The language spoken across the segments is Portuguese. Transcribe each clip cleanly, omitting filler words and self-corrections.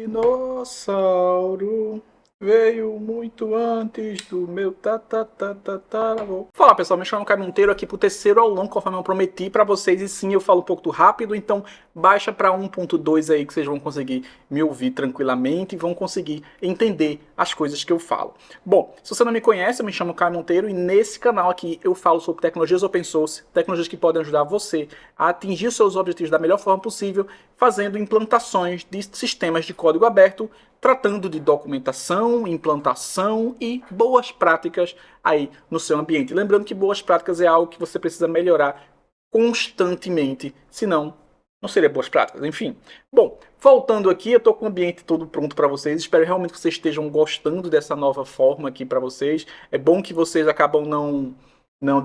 dinossauro veio muito antes do meu tatatatataravô. Fala pessoal, me chamo Caio Monteiro aqui pro terceiro aulão, conforme eu prometi pra vocês. E sim, eu falo um pouco rápido, então baixa pra 1.2 aí que vocês vão conseguir me ouvir tranquilamente e vão conseguir entender as coisas que eu falo. Bom, se você não me conhece, eu me chamo Caio Monteiro e nesse canal aqui eu falo sobre tecnologias open source, tecnologias que podem ajudar você a atingir seus objetivos da melhor forma possível, fazendo implantações de sistemas de código aberto, tratando de documentação, implantação e boas práticas aí no seu ambiente. Lembrando que boas práticas é algo que você precisa melhorar constantemente, senão não seria boas práticas, enfim. Bom, voltando aqui, eu estou com o ambiente todo pronto para vocês. Espero realmente que vocês estejam gostando dessa nova forma aqui para vocês. É bom que vocês acabam não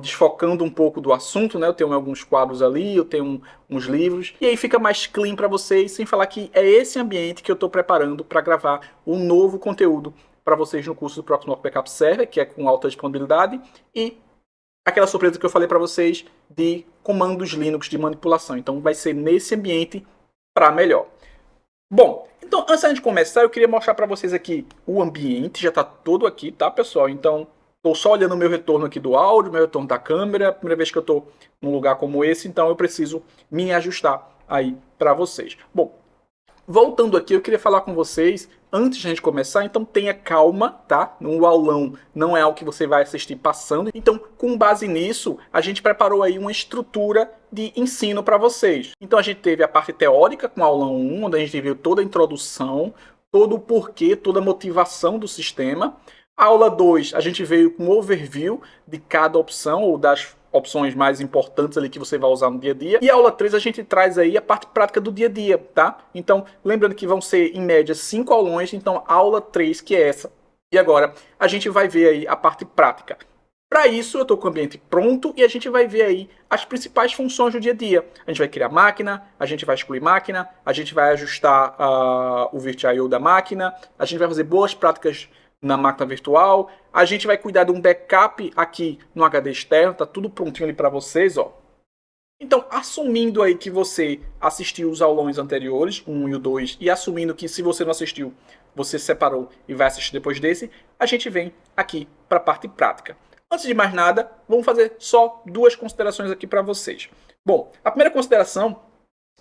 desfocando um pouco do assunto, né? Eu tenho alguns quadros ali, eu tenho uns livros, e aí fica mais clean para vocês, sem falar que é esse ambiente que eu estou preparando para gravar um novo conteúdo para vocês no curso do Proxmox Backup Server, que é com alta disponibilidade, e aquela surpresa que eu falei para vocês de comandos Linux de manipulação. Então vai ser nesse ambiente para melhor. Bom, então antes de começar, eu queria mostrar para vocês aqui o ambiente, já está todo aqui, tá pessoal? Então estou só olhando o meu retorno aqui do áudio, meu retorno da câmera, é a primeira vez que eu estou num lugar como esse, então eu preciso me ajustar aí para vocês. Bom, voltando aqui, eu queria falar com vocês, antes de a gente começar, então tenha calma, tá? O aulão não é algo que você vai assistir passando, então com base nisso, a gente preparou aí uma estrutura de ensino para vocês. Então a gente teve a parte teórica com o aulão 1, onde a gente viu toda a introdução, todo o porquê, toda a motivação do sistema. A aula 2, a gente veio com um overview de cada opção, ou das opções mais importantes ali que você vai usar no dia a dia. E a aula 3, a gente traz aí a parte prática do dia a dia, tá? Então, lembrando que vão ser, em média, 5 aulões, então a aula 3, que é essa. E agora, a gente vai ver aí a parte prática. Para isso, eu estou com o ambiente pronto e a gente vai ver aí as principais funções do dia a dia. A gente vai criar máquina, a gente vai excluir máquina, a gente vai ajustar o VirtIO da máquina, a gente vai fazer boas práticas na máquina virtual, a gente vai cuidar de um backup aqui no HD externo, tá tudo prontinho ali para vocês, ó. Então, assumindo aí que você assistiu os aulões anteriores, o 1 e o 2, e assumindo que se você não assistiu, você separou e vai assistir depois desse, a gente vem aqui para a parte prática. Antes de mais nada, vamos fazer só duas considerações aqui para vocês. Bom, a primeira consideração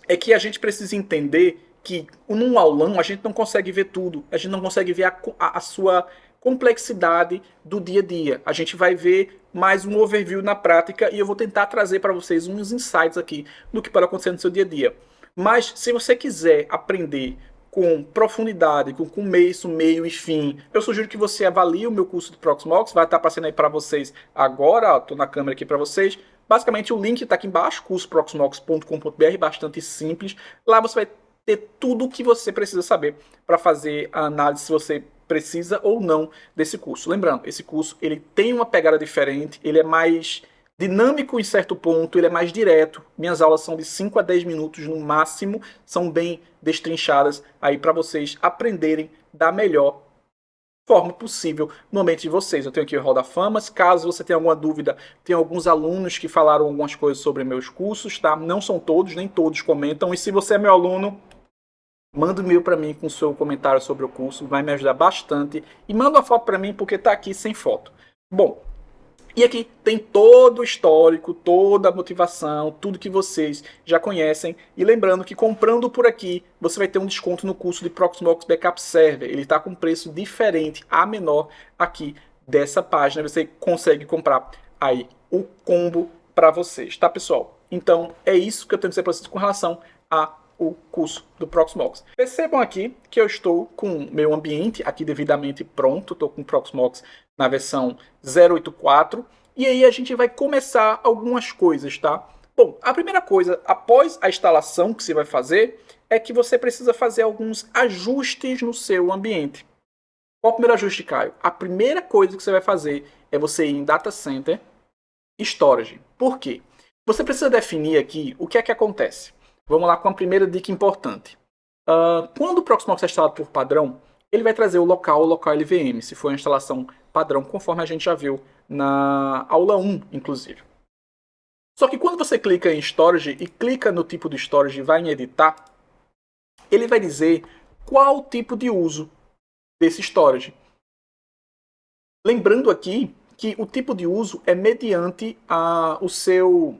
é que a gente precisa entender que num aulão a gente não consegue ver tudo, a gente não consegue ver a sua complexidade do dia a dia. A gente vai ver mais um overview na prática e eu vou tentar trazer para vocês uns insights aqui do que pode acontecer no seu dia a dia. Mas se você quiser aprender com profundidade, com começo, meio e fim, eu sugiro que você avalie o meu curso do Proxmox, vai estar aparecendo aí para vocês agora, estou na câmera aqui para vocês. Basicamente o link está aqui embaixo, cursoproxmox.com.br, bastante simples. Lá você vai ter tudo o que você precisa saber para fazer a análise se você precisa ou não desse curso. Lembrando, esse curso ele tem uma pegada diferente, ele é mais dinâmico em certo ponto, ele é mais direto. Minhas aulas são de 5 a 10 minutos no máximo, são bem destrinchadas aí para vocês aprenderem da melhor forma possível no ambiente de vocês. Eu tenho aqui o Hall da Fama. Caso você tenha alguma dúvida, tem alguns alunos que falaram algumas coisas sobre meus cursos, tá? Não são todos, nem todos comentam. E se você é meu aluno, manda um e-mail para mim com seu comentário sobre o curso, vai me ajudar bastante. E manda uma foto para mim, porque tá aqui sem foto. Bom, e aqui tem todo o histórico, toda a motivação, tudo que vocês já conhecem. E lembrando que comprando por aqui, você vai ter um desconto no curso de Proxmox Backup Server. Ele está com um preço diferente, a menor aqui dessa página. Você consegue comprar aí o combo para vocês, tá pessoal? Então é isso que eu tenho que dizer para vocês com relação ao curso do Proxmox. Percebam aqui que eu estou com meu ambiente aqui devidamente pronto. Estou com o Proxmox na versão 0.8.4. E aí a gente vai começar algumas coisas, tá? Bom, a primeira coisa, após a instalação que você vai fazer, é que você precisa fazer alguns ajustes no seu ambiente. Qual o primeiro ajuste, Caio? A primeira coisa que você vai fazer é você ir em Data Center, Storage. Por quê? Você precisa definir aqui o que é que acontece. Vamos lá com a primeira dica importante. Quando o Proxmox é instalado por padrão, ele vai trazer o local LVM, se for a instalação padrão, conforme a gente já viu na aula 1, inclusive. Só que quando você clica em Storage e clica no tipo do Storage e vai em Editar, ele vai dizer qual o tipo de uso desse storage. Lembrando aqui que o tipo de uso é mediante o seu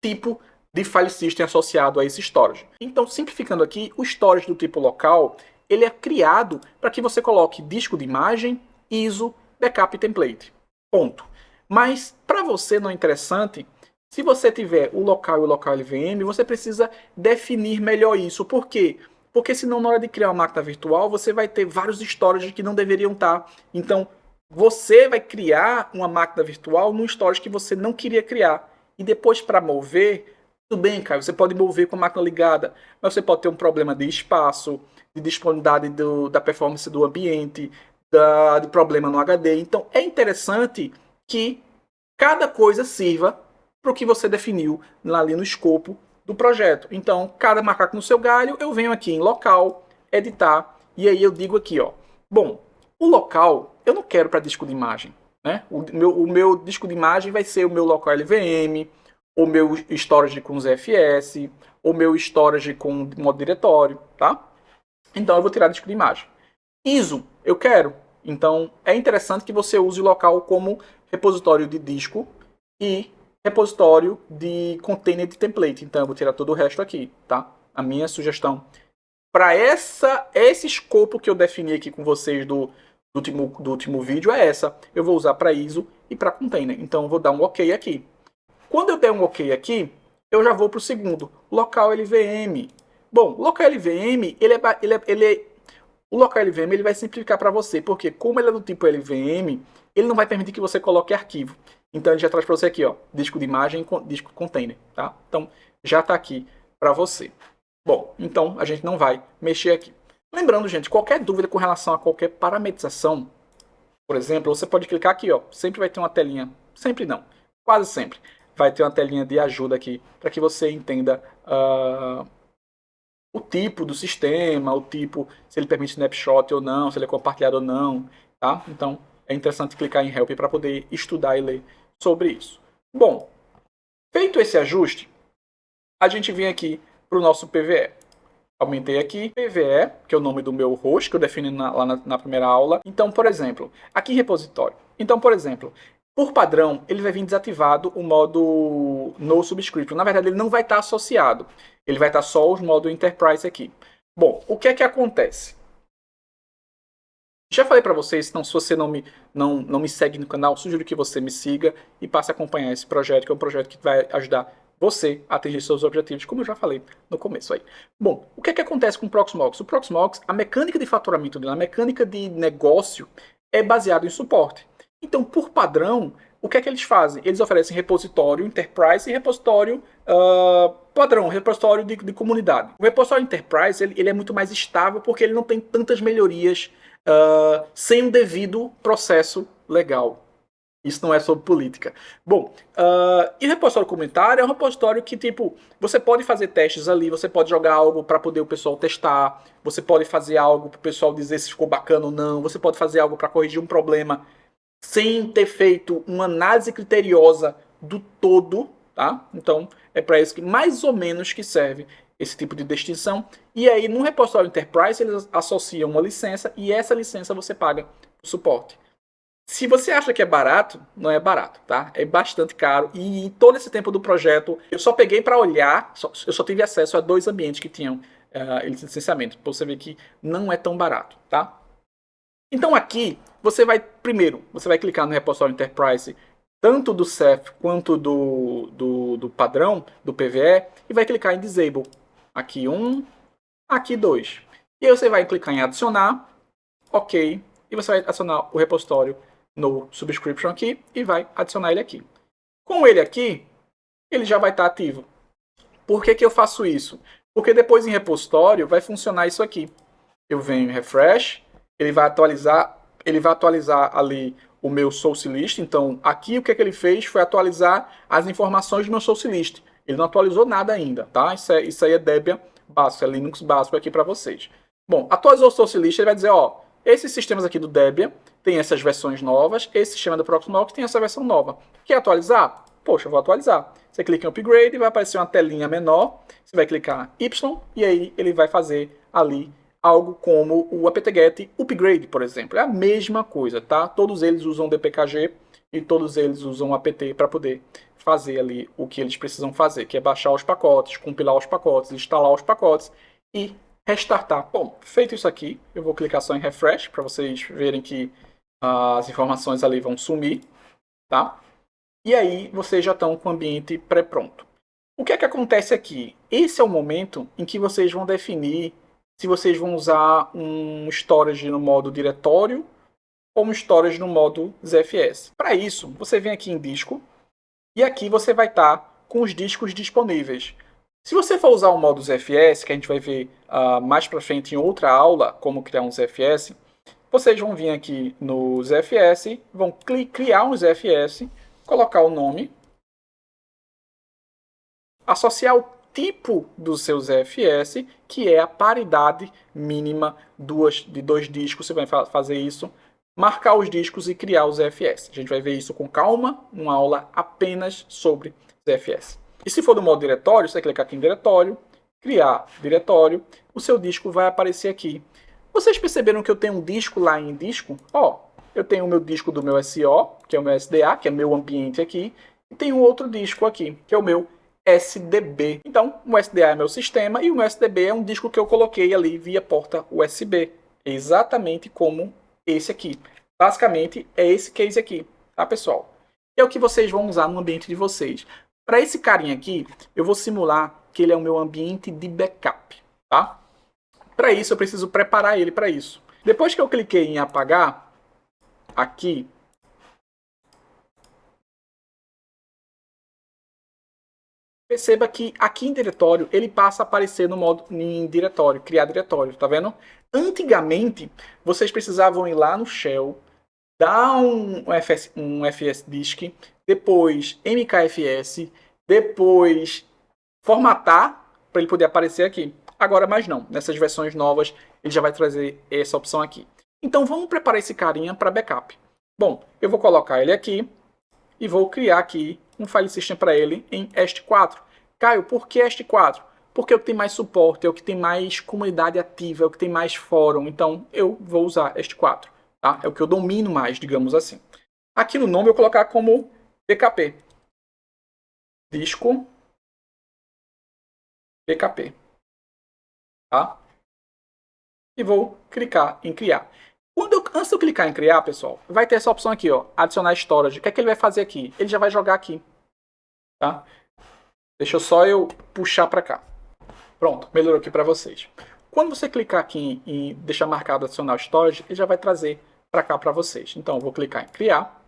tipo de file system associado a esse storage. Então, simplificando aqui, o storage do tipo local, ele é criado para que você coloque disco de imagem, ISO, backup e template. Ponto. Mas, para você não é interessante, se você tiver o local e o local LVM, você precisa definir melhor isso. Por quê? Porque senão, na hora de criar uma máquina virtual, você vai ter vários storage que não deveriam estar. Então, você vai criar uma máquina virtual num storage que você não queria criar. E depois, para mover, tudo bem, cara, você pode mover com a máquina ligada, mas você pode ter um problema de espaço, de disponibilidade da performance do ambiente, de problema no HD. Então, é interessante que cada coisa sirva para o que você definiu ali no escopo do projeto. Então, cada macaco no seu galho, eu venho aqui em local, editar, e aí eu digo aqui, ó, bom, o local eu não quero para disco de imagem, né? O meu disco de imagem vai ser o meu local LVM, o meu storage com ZFS, o meu storage com modo diretório, tá? Então eu vou tirar disco de imagem. ISO, eu quero. Então é interessante que você use o local como repositório de disco e repositório de container de template. Então eu vou tirar todo o resto aqui, tá? A minha sugestão para esse escopo que eu defini aqui com vocês do último vídeo é essa. Eu vou usar para ISO e para container. Então eu vou dar um OK aqui. Quando eu der um OK aqui, eu já vou para o segundo, local LVM. Bom, o local LVM, o local LVM ele vai simplificar para você, porque como ele é do tipo LVM, ele não vai permitir que você coloque arquivo. Então ele já traz para você aqui, ó, disco de imagem, disco container, tá? Então já está aqui para você. Bom, então a gente não vai mexer aqui. Lembrando, gente, qualquer dúvida com relação a qualquer parametrização, por exemplo, você pode clicar aqui, ó, sempre vai ter uma telinha, sempre não, quase sempre, vai ter uma telinha de ajuda aqui para que você entenda o tipo do sistema, o tipo, se ele permite snapshot ou não, se ele é compartilhado ou não, tá? Então é interessante clicar em Help para poder estudar e ler sobre isso. Bom, feito esse ajuste, a gente vem aqui para o nosso PVE. Aumentei aqui PVE, que é o nome do meu host, que eu defini lá na primeira aula. Então, por exemplo, aqui em repositório. Então, por exemplo, por padrão, ele vai vir desativado o modo No Subscription. Na verdade, ele não vai estar associado. Ele vai estar só os modos Enterprise aqui. Bom, o que é que acontece? Já falei para vocês, então, se você não me segue no canal, sugiro que você me siga e passe a acompanhar esse projeto, que é um projeto que vai ajudar você a atingir seus objetivos, como eu já falei no começo aí. Bom, o que é que acontece com o Proxmox? O Proxmox, a mecânica de faturamento dele, a mecânica de negócio é baseado em suporte. Então, por padrão, o que é que eles fazem? Eles oferecem repositório Enterprise e repositório padrão, repositório de comunidade. O repositório Enterprise ele é muito mais estável porque ele não tem tantas melhorias sem um devido processo legal. Isso não é sobre política. Bom, e o repositório comunitário é um repositório que, tipo, você pode fazer testes ali, você pode jogar algo para poder o pessoal testar, você pode fazer algo para o pessoal dizer se ficou bacana ou não, você pode fazer algo para corrigir um problema sem ter feito uma análise criteriosa do todo, tá? Então, é para isso que mais ou menos que serve esse tipo de distinção. E aí, no repositório Enterprise, eles associam uma licença e essa licença você paga o suporte. Se você acha que é barato, não é barato, tá? É bastante caro. E em todo esse tempo do projeto, eu só peguei para olhar, eu só tive acesso a 2 ambientes que tinham esse licenciamento. Para você ver que não é tão barato, tá? Então aqui, você vai clicar no repositório Enterprise, tanto do Ceph quanto do padrão, do PVE, e vai clicar em Disable. Aqui 1, aqui 2. E aí você vai clicar em adicionar, ok, e você vai adicionar o repositório no subscription aqui e vai adicionar ele aqui. Com ele aqui, ele já vai estar ativo. Por que eu faço isso? Porque depois em repositório vai funcionar isso aqui. Eu venho em refresh, ele vai atualizar ali o meu source list. Então aqui o que ele fez foi atualizar as informações do meu source list. Ele não atualizou nada ainda, tá? Isso aí é Debian básico, é Linux básico aqui para vocês. Bom, atualizou o source list, ele vai dizer, ó, esses sistemas aqui do Debian tem essas versões novas, esse sistema do Proxmox tem essa versão nova. Quer atualizar? Poxa, eu vou atualizar. Você clica em Upgrade e vai aparecer uma telinha menor, você vai clicar Y e aí ele vai fazer ali algo como o apt-get upgrade, por exemplo. É a mesma coisa, tá? Todos eles usam dpkg e todos eles usam apt para poder fazer ali o que eles precisam fazer, que é baixar os pacotes, compilar os pacotes, instalar os pacotes e restartar. Bom, feito isso aqui, eu vou clicar só em refresh para vocês verem que as informações ali vão sumir, tá? E aí vocês já estão com o ambiente pré-pronto. O que é que acontece aqui? Esse é o momento em que vocês vão definir se vocês vão usar um storage no modo diretório ou um storage no modo ZFS. Para isso, você vem aqui em disco e aqui você vai estar com os discos disponíveis. Se você for usar o modo ZFS, que a gente vai ver mais para frente em outra aula como criar um ZFS, vocês vão vir aqui no ZFS, vão criar um ZFS, colocar o nome, associar o tipo do seu ZFS, que é a paridade mínima de dois discos. Você vai fazer isso, marcar os discos e criar o ZFS. A gente vai ver isso com calma, uma aula apenas sobre ZFS. E se for do modo diretório, você vai clicar aqui em diretório, criar diretório, o seu disco vai aparecer aqui. Vocês perceberam que eu tenho um disco lá em disco? Ó, eu tenho o meu disco do meu SO, que é o meu SDA, que é meu ambiente aqui, e tem um outro disco aqui, que é o meu SDB. Então, o SDA é meu sistema e o meu SDB é um disco que eu coloquei ali via porta USB. Exatamente como esse aqui. Basicamente, é esse case aqui, tá, pessoal? É o que vocês vão usar no ambiente de vocês. Para esse carinha aqui, eu vou simular que ele é o meu ambiente de backup, tá? Para isso, eu preciso preparar ele para isso. Depois que eu cliquei em apagar, aqui, perceba que aqui em diretório, ele passa a aparecer no modo em diretório, criar diretório, tá vendo? Antigamente, vocês precisavam ir lá no shell, dar um fsdisk, depois mkfs, depois formatar para ele poder aparecer aqui. Agora mais não, nessas versões novas ele já vai trazer essa opção aqui. Então vamos preparar esse carinha para backup. Bom, eu vou colocar ele aqui e vou criar aqui um file system para ele em EST4. Caio, por que EST4? Porque é o que tem mais suporte, é o que tem mais comunidade ativa, é o que tem mais fórum. Então eu vou usar EST4. Tá? É o que eu domino mais, digamos assim. Aqui no nome eu vou colocar como PKP. Disco PKP. Tá? E vou clicar em criar. Antes de eu clicar em criar, pessoal, vai ter essa opção aqui, ó, adicionar storage. O que é que ele vai fazer aqui? Ele já vai jogar aqui. Tá? Deixa só eu puxar para cá. Pronto, melhorou aqui para vocês. Quando você clicar aqui e deixar marcado adicionar storage, ele já vai trazer para cá para vocês. Então, eu vou clicar em criar.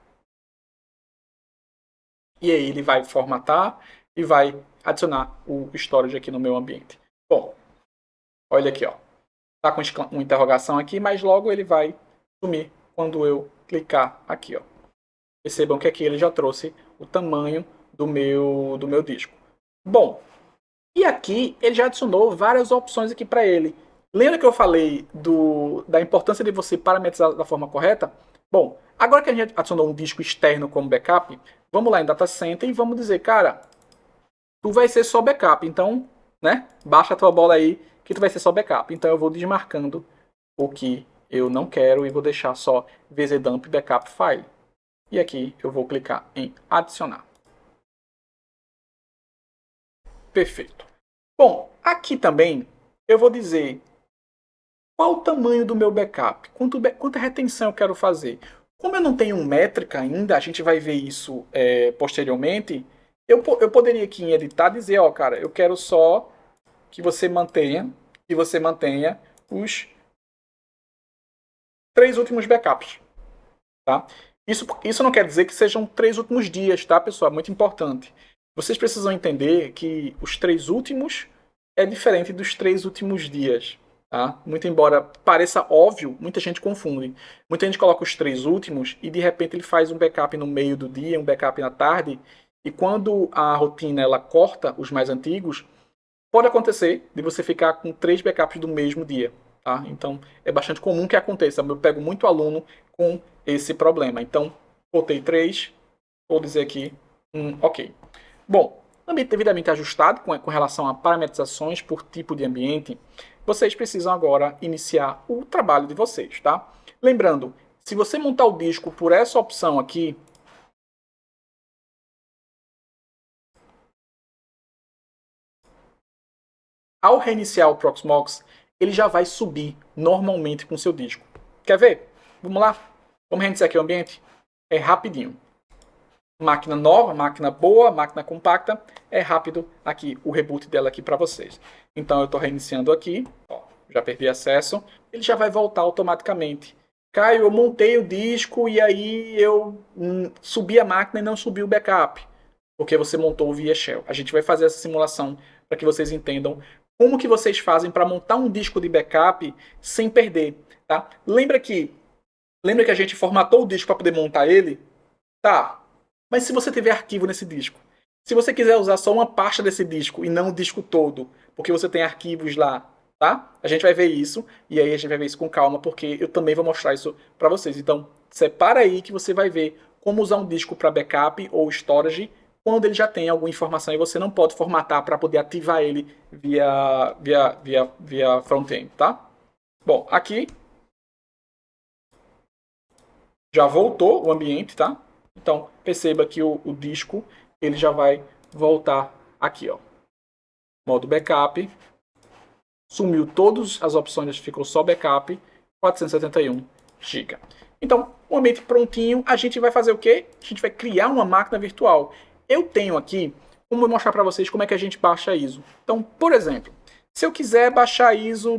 E aí ele vai formatar e vai adicionar o storage aqui no meu ambiente. Bom, olha aqui, ó. Tá com uma interrogação aqui, mas logo ele vai sumir quando eu clicar aqui, ó. Percebam que aqui ele já trouxe o tamanho do meu disco. Bom, e aqui ele já adicionou várias opções aqui para ele. Lembra que eu falei da importância de você parametrizar da forma correta? Bom, agora que a gente adicionou um disco externo como backup, vamos lá em Data Center e vamos dizer, cara, tu vai ser só backup, então, né, baixa a tua bola aí que tu vai ser só backup. Então eu vou desmarcando o que eu não quero e vou deixar só vzdump backup file. E aqui eu vou clicar em adicionar. Perfeito. Bom, aqui também eu vou dizer qual o tamanho do meu backup, quanta retenção eu quero fazer. Como eu não tenho métrica ainda, a gente vai ver isso posteriormente, eu poderia aqui em editar dizer, ó, cara, eu quero só que você mantenha os 3 últimos backups, tá? Isso não quer dizer que sejam 3 últimos dias, tá, pessoal? É muito importante. Vocês precisam entender que os 3 últimos é diferente dos 3 últimos dias, tá? Muito embora pareça óbvio, muita gente confunde. Muita gente coloca os 3 últimos e de repente ele faz um backup no meio do dia, um backup na tarde, e quando a rotina ela corta os mais antigos, pode acontecer de você ficar com 3 backups do mesmo dia. Tá? Então, é bastante comum que aconteça. Eu pego muito aluno com esse problema. Então, botei 3, vou dizer aqui, ok. Bom, ambiente devidamente ajustado com relação a parametrizações por tipo de ambiente. vocês precisam agora iniciar o trabalho de vocês, tá? Lembrando, se você montar o disco por essa opção aqui, ao reiniciar o Proxmox, ele já vai subir normalmente com o seu disco. Quer ver? Vamos lá? Vamos reiniciar aqui o ambiente? É rapidinho. Máquina nova, máquina boa, máquina compacta, é rápido aqui o reboot dela aqui para vocês. Então eu estou reiniciando aqui, ó, já perdi acesso, ele já vai voltar automaticamente. Caio, eu montei o disco e aí eu subi a máquina e não subi o backup, porque você montou via shell. A gente vai fazer essa simulação para que vocês entendam como que vocês fazem para montar um disco de backup sem perder, tá? Lembra que a gente formatou o disco para poder montar ele? Tá. Mas se você tiver arquivo nesse disco, se você quiser usar só uma pasta desse disco e não o disco todo, porque você tem arquivos lá, tá? A gente vai ver isso, e aí a gente vai ver isso com calma, porque eu também vou mostrar isso para vocês. Então, separa aí que você vai ver como usar um disco para backup ou storage quando ele já tem alguma informação e você não pode formatar para poder ativar ele via front-end, tá? Bom, aqui já voltou o ambiente, tá? Então, perceba que o disco ele já vai voltar aqui, ó. Modo backup. Sumiu todas as opções, ficou só backup, 471 GB. Então, o ambiente prontinho, a gente vai fazer o quê? A gente vai criar uma máquina virtual. Eu tenho aqui, vou mostrar para vocês como é que a gente baixa a ISO. Então, por exemplo, se eu quiser baixar a ISO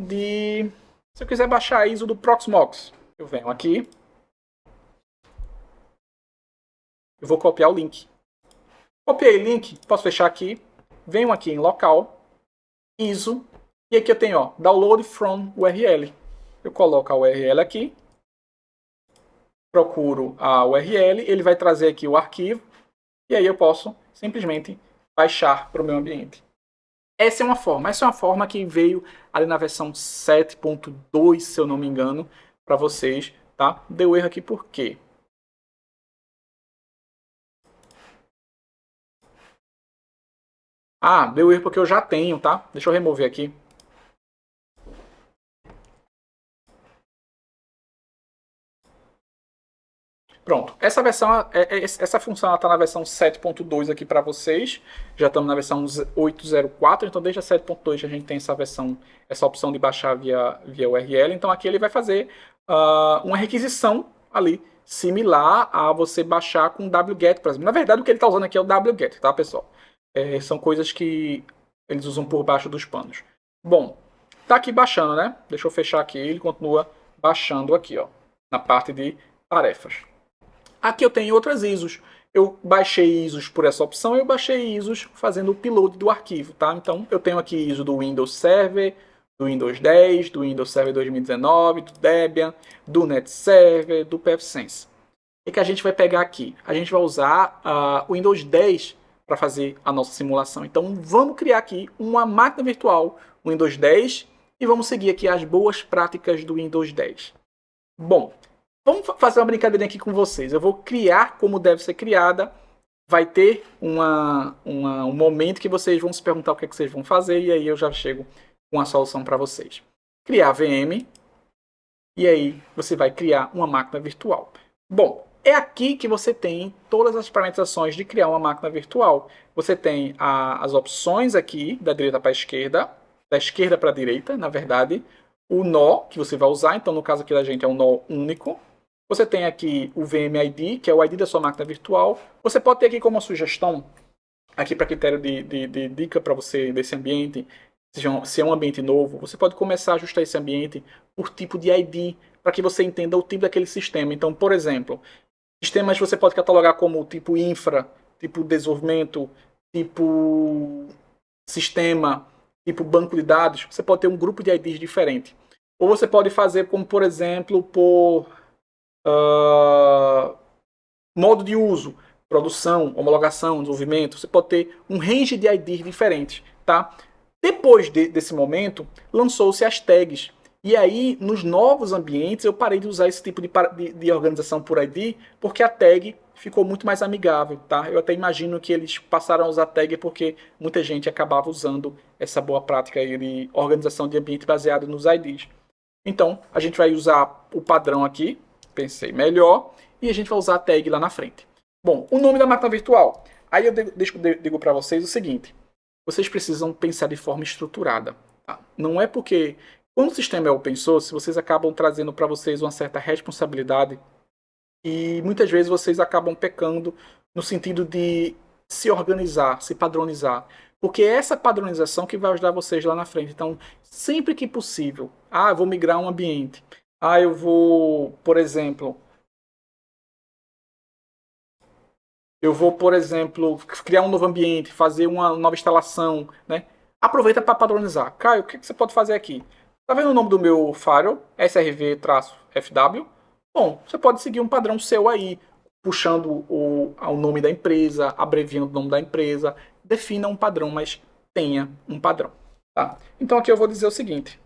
do Proxmox, eu venho aqui, eu vou copiar o link. Copiei o link, posso fechar aqui, venho aqui em local, ISO, e aqui eu tenho, ó, download from URL. Eu coloco a URL aqui, procuro a URL, ele vai trazer aqui o arquivo, e aí eu posso simplesmente baixar para o meu ambiente. Essa é uma forma que veio ali na versão 7.2, se eu não me engano, para vocês, tá? Deu erro aqui por quê? Ah, deu erro porque eu já tenho, tá? Deixa eu remover aqui. Pronto, essa função está na versão 7.2 aqui para vocês. Já estamos na versão 8.04, então desde a 7.2 a gente tem essa opção de baixar via URL. Então aqui ele vai fazer uma requisição ali, similar a você baixar com wget, por exemplo. Na verdade o que ele está usando aqui é o wget, tá, pessoal? São coisas que eles usam por baixo dos panos. Bom, tá aqui baixando, né? Deixa eu fechar aqui, ele continua baixando aqui, ó, na parte de tarefas. Aqui eu tenho outras ISOs. Eu baixei ISOs por essa opção, eu baixei ISOs fazendo o upload do arquivo, tá? Então eu tenho aqui ISO do Windows Server, do Windows 10, do Windows Server 2019, do Debian, do NetServer, do pfSense. O que a gente vai pegar aqui? A gente vai usar o Windows 10 para fazer a nossa simulação. Então vamos criar aqui uma máquina virtual Windows 10 e vamos seguir aqui as boas práticas do Windows 10. Bom, vamos fazer uma brincadeirinha aqui com vocês. Eu vou criar como deve ser criada. Vai ter um momento que vocês vão se perguntar o que, é que vocês vão fazer. E aí eu já chego com a solução para vocês. Criar VM. E aí você vai criar uma máquina virtual. Bom, é aqui que você tem todas as parametrizações de criar uma máquina virtual. Você tem as opções aqui, da direita para a esquerda. Da esquerda para a direita, na verdade. O nó que você vai usar. Então no caso aqui da gente é um nó único. Você tem aqui o VMID, que é o ID da sua máquina virtual. Você pode ter aqui como uma sugestão, aqui para critério de dica para você desse ambiente, se é um ambiente novo, você pode começar a ajustar esse ambiente por tipo de ID, para que você entenda o tipo daquele sistema. Então, por exemplo, sistemas você pode catalogar como tipo infra, tipo desenvolvimento, tipo sistema, tipo banco de dados. Você pode ter um grupo de IDs diferente. Ou você pode fazer como, por exemplo, por modo de uso, produção, homologação, desenvolvimento. Você pode ter um range de IDs diferentes, tá? Depois desse momento, lançou-se as tags. E aí, nos novos ambientes, eu parei de usar esse tipo de organização por ID, porque a tag ficou muito mais amigável, tá? Eu até imagino que eles passaram a usar tag porque muita gente acabava usando essa boa prática aí de organização de ambiente baseado nos IDs. Então, a gente vai usar o padrão aqui, pensei melhor, e a gente vai usar a tag lá na frente. Bom, o nome da máquina virtual. Aí eu digo para vocês o seguinte, vocês precisam pensar de forma estruturada. Tá? Não é porque, quando o sistema é open source, vocês acabam trazendo para vocês uma certa responsabilidade e muitas vezes vocês acabam pecando no sentido de se organizar, se padronizar. Porque é essa padronização que vai ajudar vocês lá na frente. Então, sempre que possível, eu vou migrar um ambiente. Eu vou, por exemplo, criar um novo ambiente, fazer uma nova instalação, né? Aproveita para padronizar. Caio, o que você pode fazer aqui? Tá vendo o nome do meu firewall? SRV-FW? Bom, você pode seguir um padrão seu aí, puxando o nome da empresa, abreviando o nome da empresa. Defina um padrão, mas tenha um padrão. Tá? Então aqui eu vou dizer o seguinte.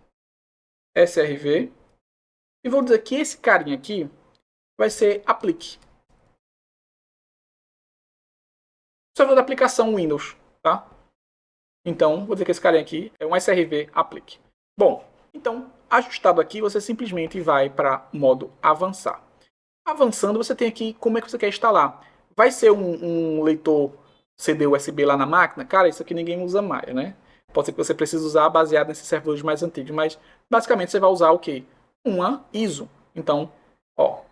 SRV. E vou dizer que esse carinha aqui vai ser aplique. Servidor da aplicação Windows. Tá? Então, vou dizer que esse carinha aqui é um SRV aplique. Bom, então, ajustado aqui, você simplesmente vai para modo avançar. Avançando, você tem aqui como é que você quer instalar. Vai ser um leitor CD USB lá na máquina? Cara, isso aqui ninguém usa mais, né? Pode ser que você precise usar baseado nesses servidores mais antigos, mas basicamente você vai usar o quê? Uma ISO. Então,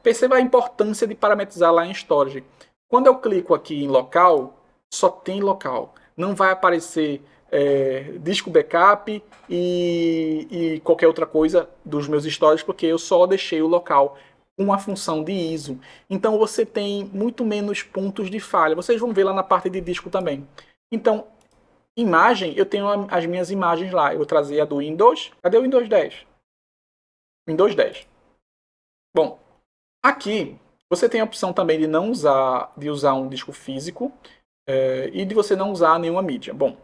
perceba a importância de parametrizar lá em Storage. Quando eu clico aqui em local, só tem local. Não vai aparecer disco backup e qualquer outra coisa dos meus storages, porque eu só deixei o local com a função de ISO. Então você tem muito menos pontos de falha. Vocês vão ver lá na parte de disco também. Então, imagem, eu tenho as minhas imagens lá. Eu vou trazer a do Windows. Cadê o Windows 10? Windows 10. Bom, aqui você tem a opção também de usar um disco físico e de você não usar nenhuma mídia. Bom,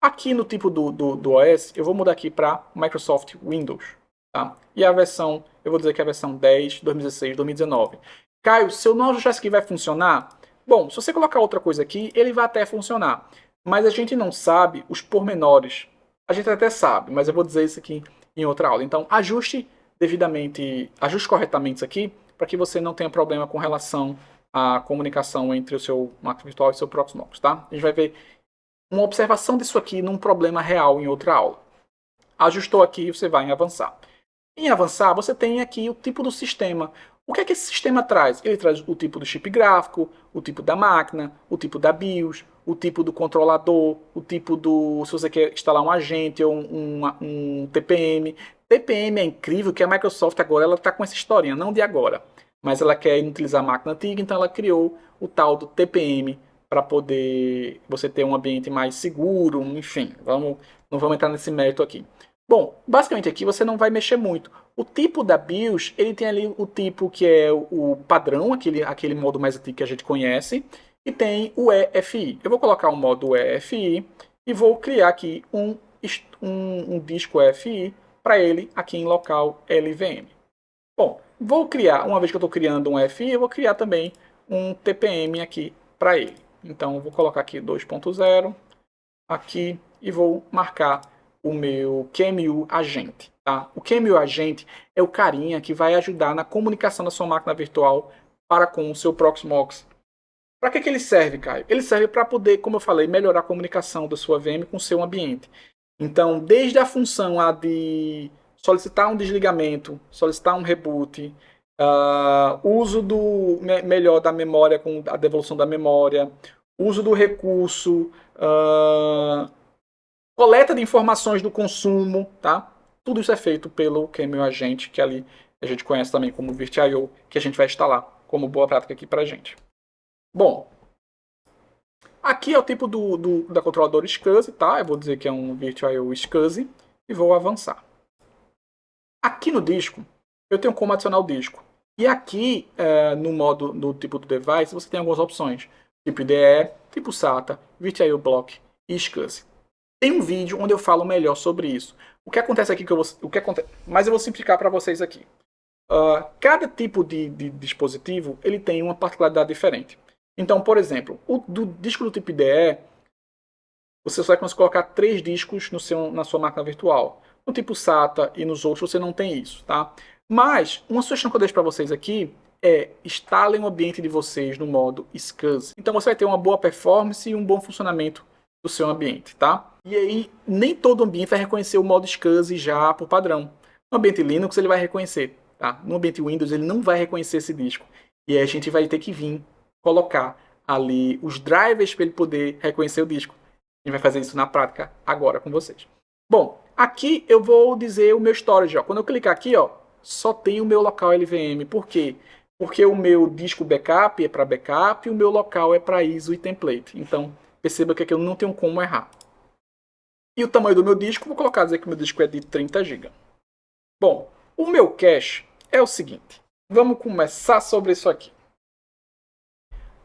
aqui no tipo do OS, eu vou mudar aqui para Microsoft Windows. Tá? E a versão, eu vou dizer que é a versão 10, 2016, 2019. Caio, se eu não ajustar isso aqui vai funcionar? Bom, se você colocar outra coisa aqui, ele vai até funcionar. Mas a gente não sabe os pormenores. A gente até sabe, mas eu vou dizer isso aqui em outra aula. Então, ajuste corretamente isso aqui, para que você não tenha problema com relação à comunicação entre o seu máquina virtual e o seu Proxmox, tá? A gente vai ver uma observação disso aqui num problema real em outra aula. Ajustou aqui, você vai em avançar. Em avançar, você tem aqui o tipo do sistema. O que é que esse sistema traz? Ele traz o tipo do chip gráfico, o tipo da máquina, o tipo da BIOS, o tipo do controlador, o tipo do... se você quer instalar um agente ou um TPM. TPM é incrível que a Microsoft agora ela está com essa historinha, não de agora. Mas ela quer utilizar a máquina antiga, então ela criou o tal do TPM para poder você ter um ambiente mais seguro, enfim. Não vamos entrar nesse mérito aqui. Bom, basicamente aqui você não vai mexer muito. O tipo da BIOS, ele tem ali o tipo que é o padrão, aquele modo mais antigo que a gente conhece, e tem o EFI. Eu vou colocar o modo EFI e vou criar aqui um disco EFI para ele aqui em local LVM. Bom, vou criar, uma vez que eu estou criando um EFI, eu vou criar também um TPM aqui para ele. Então, eu vou colocar aqui 2.0 aqui e vou marcar o meu QEMU agente. Tá? O QEMU agente é o carinha que vai ajudar na comunicação da sua máquina virtual para com o seu Proxmox. Para que ele serve, Caio? Ele serve para poder, como eu falei, melhorar a comunicação da sua VM com o seu ambiente. Então, desde a função de solicitar um desligamento, solicitar um reboot, uso melhor da memória com a devolução da memória, uso do recurso, coleta de informações do consumo, tá? Tudo isso é feito pelo QEMU Agent, que ali a gente conhece também como VirtIO, que a gente vai instalar como boa prática aqui pra gente. Bom, aqui é o tipo da controladora SCSI, tá? Eu vou dizer que é um VirtIO SCSI e vou avançar. Aqui no disco, eu tenho como adicionar o disco. E aqui, no tipo do device, você tem algumas opções. Tipo IDE, tipo SATA, VirtIO Block e SCSI. Tem um vídeo onde eu falo melhor sobre isso. O que acontece aqui mas eu vou simplificar para vocês aqui. Cada tipo de dispositivo ele tem uma particularidade diferente. Então, por exemplo, o do disco do tipo IDE, você só vai conseguir colocar 3 discos na sua máquina virtual. No tipo SATA e nos outros você não tem isso, tá? Mas, uma sugestão que eu deixo para vocês aqui é instalem o ambiente de vocês no modo SCSI. Então você vai ter uma boa performance e um bom funcionamento do seu ambiente, tá? E aí, nem todo ambiente vai reconhecer o modo SCSI já por padrão. No ambiente Linux ele vai reconhecer, tá? No ambiente Windows ele não vai reconhecer esse disco. E aí a gente vai ter que vir colocar ali os drivers para ele poder reconhecer o disco. A gente vai fazer isso na prática agora com vocês. Bom, aqui eu vou dizer o meu storage. Ó. Quando eu clicar aqui, ó, só tem o meu local LVM. Por quê? Porque o meu disco backup é para backup e o meu local é para ISO e template. Então, perceba que aqui eu não tenho como errar. E o tamanho do meu disco, vou colocar dizer que o meu disco é de 30 GB. Bom, o meu cache é o seguinte. Vamos começar sobre isso aqui.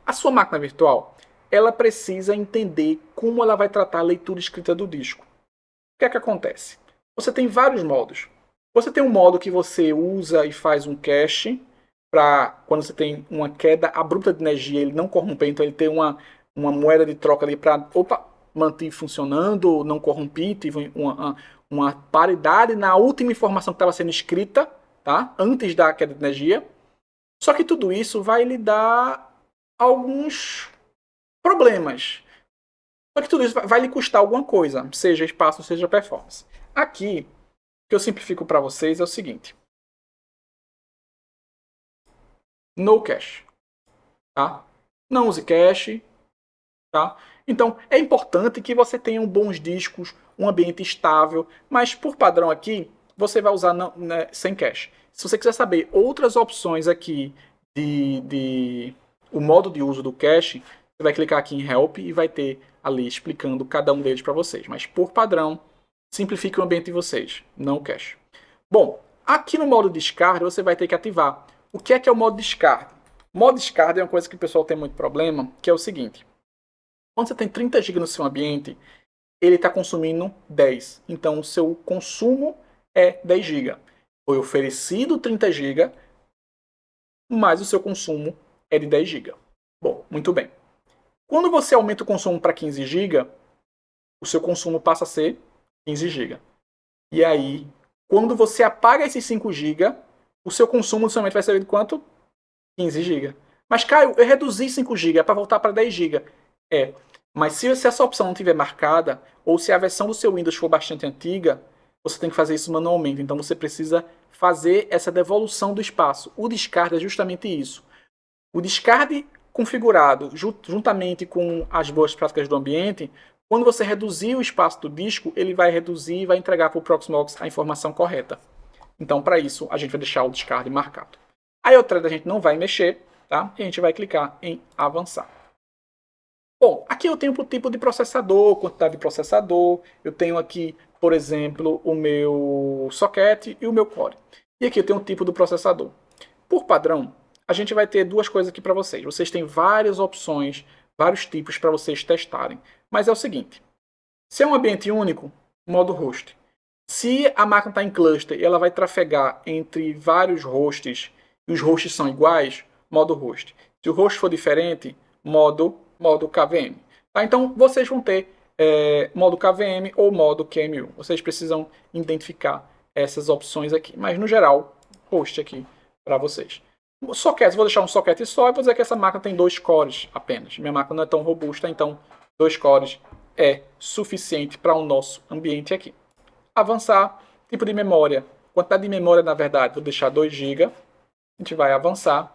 A sua máquina virtual, ela precisa entender como ela vai tratar a leitura e escrita do disco. O que é que acontece? Você tem vários modos. Você tem um modo que você usa e faz um cache para quando você tem uma queda abrupta de energia, ele não corromper, então ele tem uma moeda de troca ali para manter funcionando, não corromper, tive uma paridade na última informação que estava sendo escrita, tá? Antes da queda de energia. Só que tudo isso vai lhe dar alguns problemas. Só que tudo isso vai lhe custar alguma coisa, seja espaço, seja performance. Aqui, o que eu simplifico para vocês é o seguinte. No cache. Tá? Não use cache. Tá? Então, é importante que você tenha bons discos, um ambiente estável, mas por padrão aqui, você vai usar sem cache. Se você quiser saber outras opções aqui o modo de uso do cache, você vai clicar aqui em Help e vai ter ali explicando cada um deles para vocês. Mas por padrão, simplifique o ambiente de vocês, não o cache. Bom, aqui no modo discard você vai ter que ativar. O que é o modo discard? O modo discard é uma coisa que o pessoal tem muito problema, que é o seguinte. Quando você tem 30 GB no seu ambiente, ele está consumindo 10. Então o seu consumo é 10 GB. Foi oferecido 30 GB, mas o seu consumo é de 10 GB. Bom, muito bem. Quando você aumenta o consumo para 15 GB, o seu consumo passa a ser 15 GB. E aí, quando você apaga esses 5 GB, o seu consumo somente vai ser de quanto? 15 GB. Mas, Caio, eu reduzi 5 GB, é para voltar para 10 GB. É, mas se essa opção não estiver marcada, ou se a versão do seu Windows for bastante antiga, você tem que fazer isso manualmente. Então você precisa fazer essa devolução do espaço. O descarte é justamente isso. O descarte configurado juntamente com as boas práticas do ambiente, quando você reduzir o espaço do disco, ele vai reduzir e vai entregar para o Proxmox a informação correta. Então, para isso, a gente vai deixar o descarte marcado. A thread a gente não vai mexer, tá? E a gente vai clicar em avançar. Bom, aqui eu tenho o tipo de processador, quantidade de processador. Eu tenho aqui, por exemplo, o meu socket e o meu core. E aqui eu tenho o tipo do processador. Por padrão, a gente vai ter duas coisas aqui para vocês. Vocês têm várias opções, vários tipos para vocês testarem. Mas é o seguinte, se é um ambiente único, modo host. Se a máquina está em cluster e ela vai trafegar entre vários hosts e os hosts são iguais, modo host. Se o host for diferente, modo KVM. Tá? Então, vocês vão ter modo KVM ou modo QEMU. Vocês precisam identificar essas opções aqui. Mas, no geral, host aqui para vocês. Socket, vou deixar um socket só e vou dizer que essa máquina tem 2 cores apenas. Minha máquina não é tão robusta, então 2 cores é suficiente para o nosso ambiente aqui. Avançar, tipo de memória. Quantidade de memória, na verdade, vou deixar 2 GB. A gente vai avançar.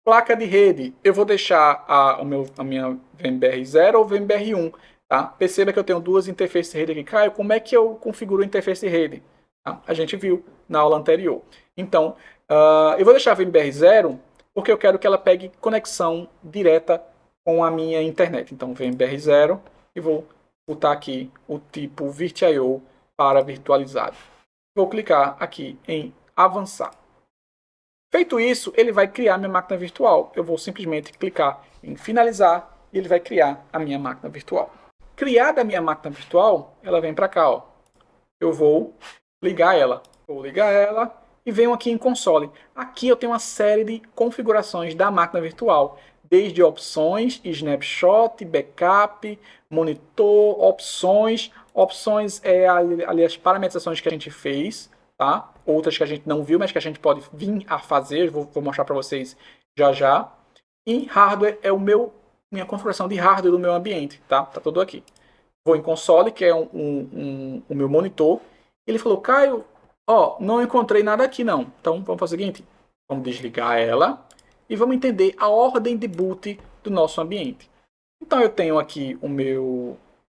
Placa de rede, eu vou deixar a minha VMBR 0 ou VMBR 1. Tá? Perceba que eu tenho duas interfaces de rede aqui. Caio, como é que eu configuro a interface de rede? Tá? A gente viu na aula anterior. Então, eu vou deixar a VMBR 0 porque eu quero que ela pegue conexão direta com a minha internet. Então, VMBR 0 e vou botar aqui o tipo VirtIO para virtualizado. Vou clicar aqui em avançar. Feito isso, ele vai criar minha máquina virtual. Eu vou simplesmente clicar em finalizar e ele vai criar a minha máquina virtual. Criada a minha máquina virtual, ela vem para cá. Ó. Eu vou ligar ela. Vou ligar ela e venho aqui em console. Aqui eu tenho uma série de configurações da máquina virtual. desde opções, snapshot, backup, monitor, opções. Opções é ali as parametrizações que a gente fez, tá? Outras que a gente não viu, mas que a gente pode vir a fazer, vou mostrar para vocês já já. E hardware é minha configuração de hardware do meu ambiente, tá? Tá tudo aqui. Vou em console, que é o meu monitor. Ele falou, Caio, ó, não encontrei nada aqui não. Então vamos fazer o seguinte, vamos desligar ela e vamos entender a ordem de boot do nosso ambiente. Então eu tenho aqui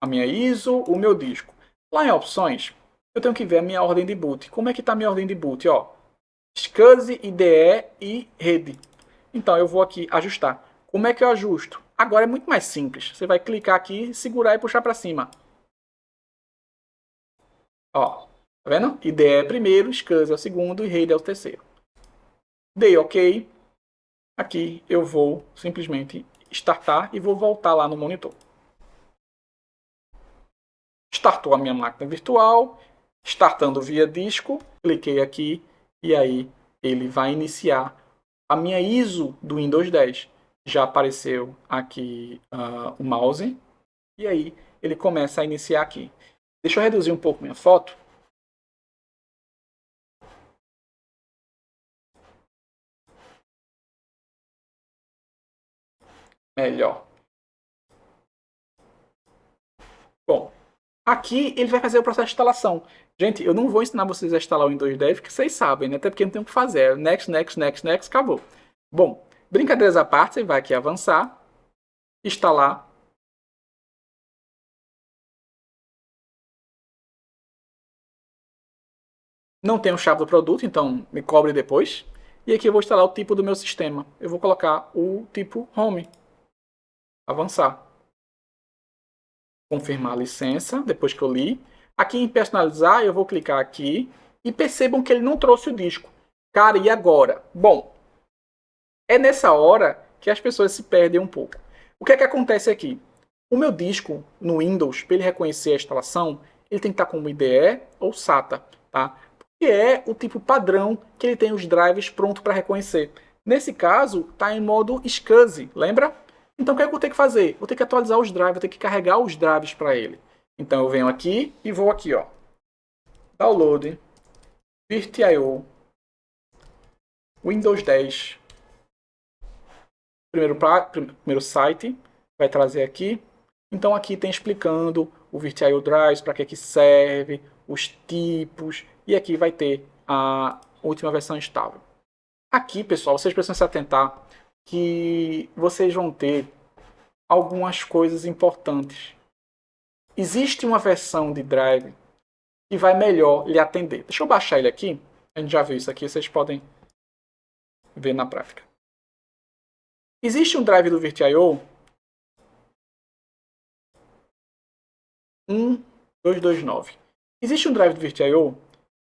a minha ISO, o meu disco. Lá em opções, eu tenho que ver a minha ordem de boot. Como é que está a minha ordem de boot? Ó, SCSI, IDE e rede. Então eu vou aqui ajustar. Como é que eu ajusto? Agora é muito mais simples. Você vai clicar aqui, segurar e puxar para cima. Ó, tá vendo? IDE é primeiro, SCSI é o segundo e rede é o terceiro. Dei OK. Aqui eu vou simplesmente startar e vou voltar lá no monitor. Startou a minha máquina virtual, startando via disco, cliquei aqui e aí ele vai iniciar a minha ISO do Windows 10. Já apareceu aqui o mouse e aí ele começa a iniciar aqui. Deixa eu reduzir um pouco minha foto. Melhor. Bom, aqui ele vai fazer o processo de instalação. Gente, eu não vou ensinar vocês a instalar o Windows 10, porque vocês sabem, né? Até porque não tem o que fazer. Next, next, next, next, acabou. Bom, brincadeiras à parte, você vai aqui avançar, instalar. Não tenho chave do produto, então me cobre depois. E aqui eu vou instalar o tipo do meu sistema. Eu vou colocar o tipo Home. Avançar. Confirmar a licença, depois que eu li. Aqui em personalizar, eu vou clicar aqui e percebam que ele não trouxe o disco. Cara, e agora? Bom, é nessa hora que as pessoas se perdem um pouco. O que é que acontece aqui? O meu disco no Windows, para ele reconhecer a instalação, ele tem que estar como IDE ou SATA, tá? Que é o tipo padrão que ele tem os drivers prontos para reconhecer. Nesse caso, está em modo SCSI, lembra? Então o que é que eu tenho que fazer? Vou ter que atualizar os drivers, vou ter que carregar os drivers para ele. Então eu venho aqui e vou aqui, ó. Download, VirtIO, Windows 10. Primeiro site, vai trazer aqui. Então aqui tem explicando o VirtIO Drives, para que serve, os tipos, e aqui vai ter a última versão estável. Aqui, pessoal, vocês precisam se atentar que vocês vão ter algumas coisas importantes. Existe uma versão de drive que vai melhor lhe atender. Deixa eu baixar ele aqui. A gente já viu isso aqui, vocês podem ver na prática. Existe um drive do VirtIO 1229. Existe um drive do VirtIO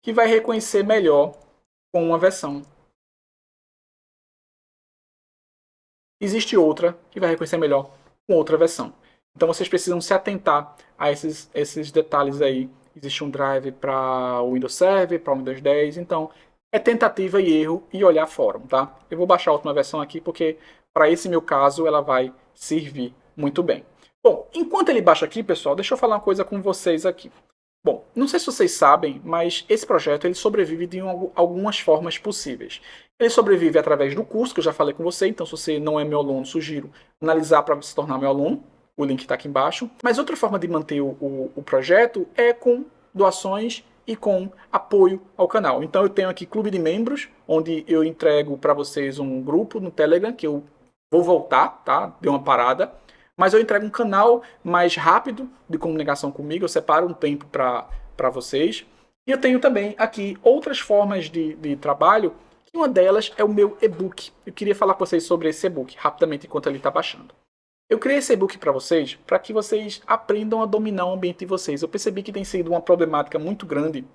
que vai reconhecer melhor com uma versão. Existe outra que vai reconhecer melhor com outra versão. Então vocês precisam se atentar a esses detalhes aí. Existe um drive para o Windows Server, para o Windows 10, então é tentativa e erro e olhar fórum, tá? Eu vou baixar a última versão aqui porque para esse meu caso ela vai servir muito bem. Bom, enquanto ele baixa aqui, pessoal, deixa eu falar uma coisa com vocês aqui. Bom, não sei se vocês sabem, mas esse projeto ele sobrevive de algumas formas possíveis. Ele sobrevive através do curso, que eu já falei com você, então se você não é meu aluno, sugiro analisar para se tornar meu aluno. O link está aqui embaixo. Mas outra forma de manter o projeto é com doações e com apoio ao canal. Então eu tenho aqui Clube de Membros, onde eu entrego para vocês um grupo no Telegram, que eu vou voltar, tá? Deu uma parada. Mas eu entrego um canal mais rápido de comunicação comigo, eu separo um tempo para vocês. E eu tenho também aqui outras formas de trabalho, que uma delas é o meu e-book. Eu queria falar com vocês sobre esse e-book, rapidamente, enquanto ele está baixando. Eu criei esse e-book para vocês, para que vocês aprendam a dominar o ambiente de vocês. Eu percebi que tem sido uma problemática muito grande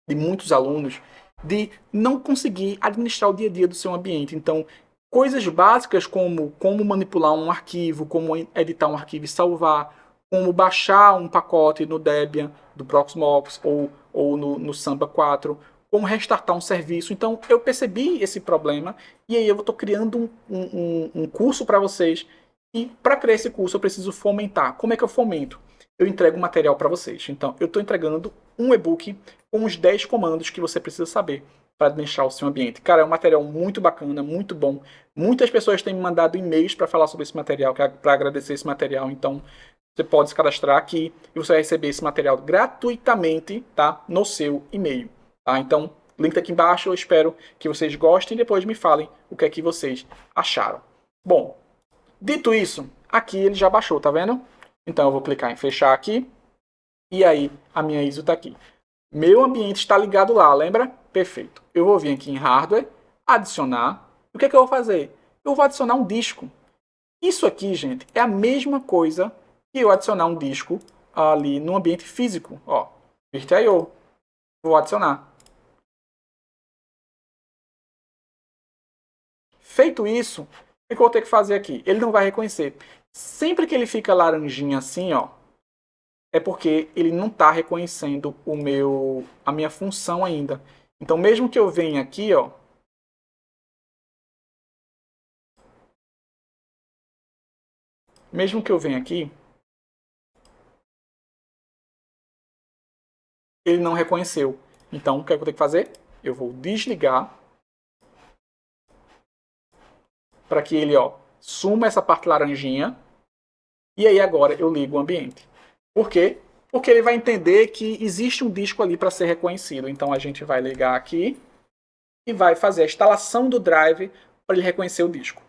de muitos alunos, de não conseguir administrar o dia a dia do seu ambiente. Então, coisas básicas como manipular um arquivo, como editar um arquivo e salvar, como baixar um pacote no Debian do Proxmox ou no Samba 4, como restartar um serviço. Então, eu percebi esse problema e aí eu estou criando um curso para vocês. E para criar esse curso, eu preciso fomentar. Como é que eu fomento? Eu entrego material para vocês. Então, eu estou entregando um e-book com os 10 comandos que você precisa saber para administrar o seu ambiente. Cara, é um material muito bacana, muito bom. Muitas pessoas têm me mandado e-mails para falar sobre esse material, para agradecer esse material. Então, você pode se cadastrar aqui e você vai receber esse material gratuitamente, tá? No seu e-mail, tá? Então, link tá aqui embaixo. Eu espero que vocês gostem e depois me falem o que é que vocês acharam. Bom, dito isso, aqui ele já baixou, tá vendo? Então, eu vou clicar em fechar aqui. E aí, a minha ISO está aqui. Meu ambiente está ligado lá, lembra? Perfeito. Eu vou vir aqui em Hardware, adicionar. O que é que eu vou fazer? Eu vou adicionar um disco. Isso aqui, gente, é a mesma coisa que eu adicionar um disco ali no ambiente físico. Ó, Virt.io. Vou adicionar. Feito isso, o que eu vou ter que fazer aqui? Ele não vai reconhecer. Sempre que ele fica laranjinha assim, ó, é porque ele não está reconhecendo a minha função ainda. Então, mesmo que eu venha aqui, ó, ele não reconheceu. Então, o que é que eu tenho que fazer? Eu vou desligar para que ele, ó, suma essa parte laranjinha. E aí agora eu ligo o ambiente. Por quê? Porque ele vai entender que existe um disco ali para ser reconhecido. Então a gente vai ligar aqui e vai fazer a instalação do drive para ele reconhecer o disco.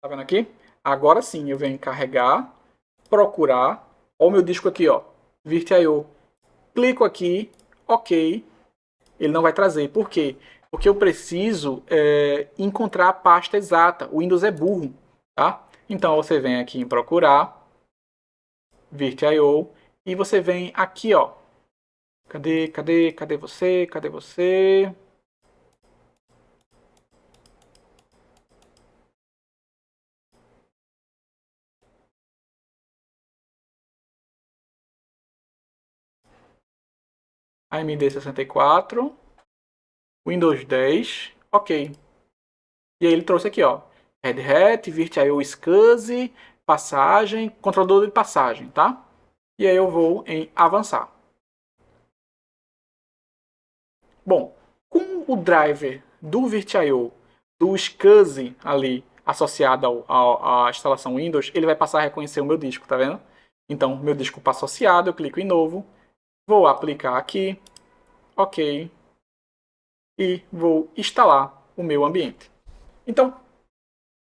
Tá vendo aqui? Agora sim eu venho carregar, procurar. Olha o meu disco aqui, ó, Virt.io. Clico aqui, ok. Ele não vai trazer. Por quê? Porque eu preciso encontrar a pasta exata. O Windows é burro, tá? Então você vem aqui em procurar, Virt.io, e você vem aqui, ó. Cadê você? Cadê você? AMD64, Windows 10, ok. E aí ele trouxe aqui, ó, Red Hat, Virt.io SCSI, passagem, controlador de passagem, tá? E aí eu vou em avançar. Bom, com o driver do Virt.io, do SCSI ali, associado à instalação Windows, ele vai passar a reconhecer o meu disco, tá vendo? Então, meu disco está associado, eu clico em novo, vou aplicar aqui, ok, e vou instalar o meu ambiente. Então,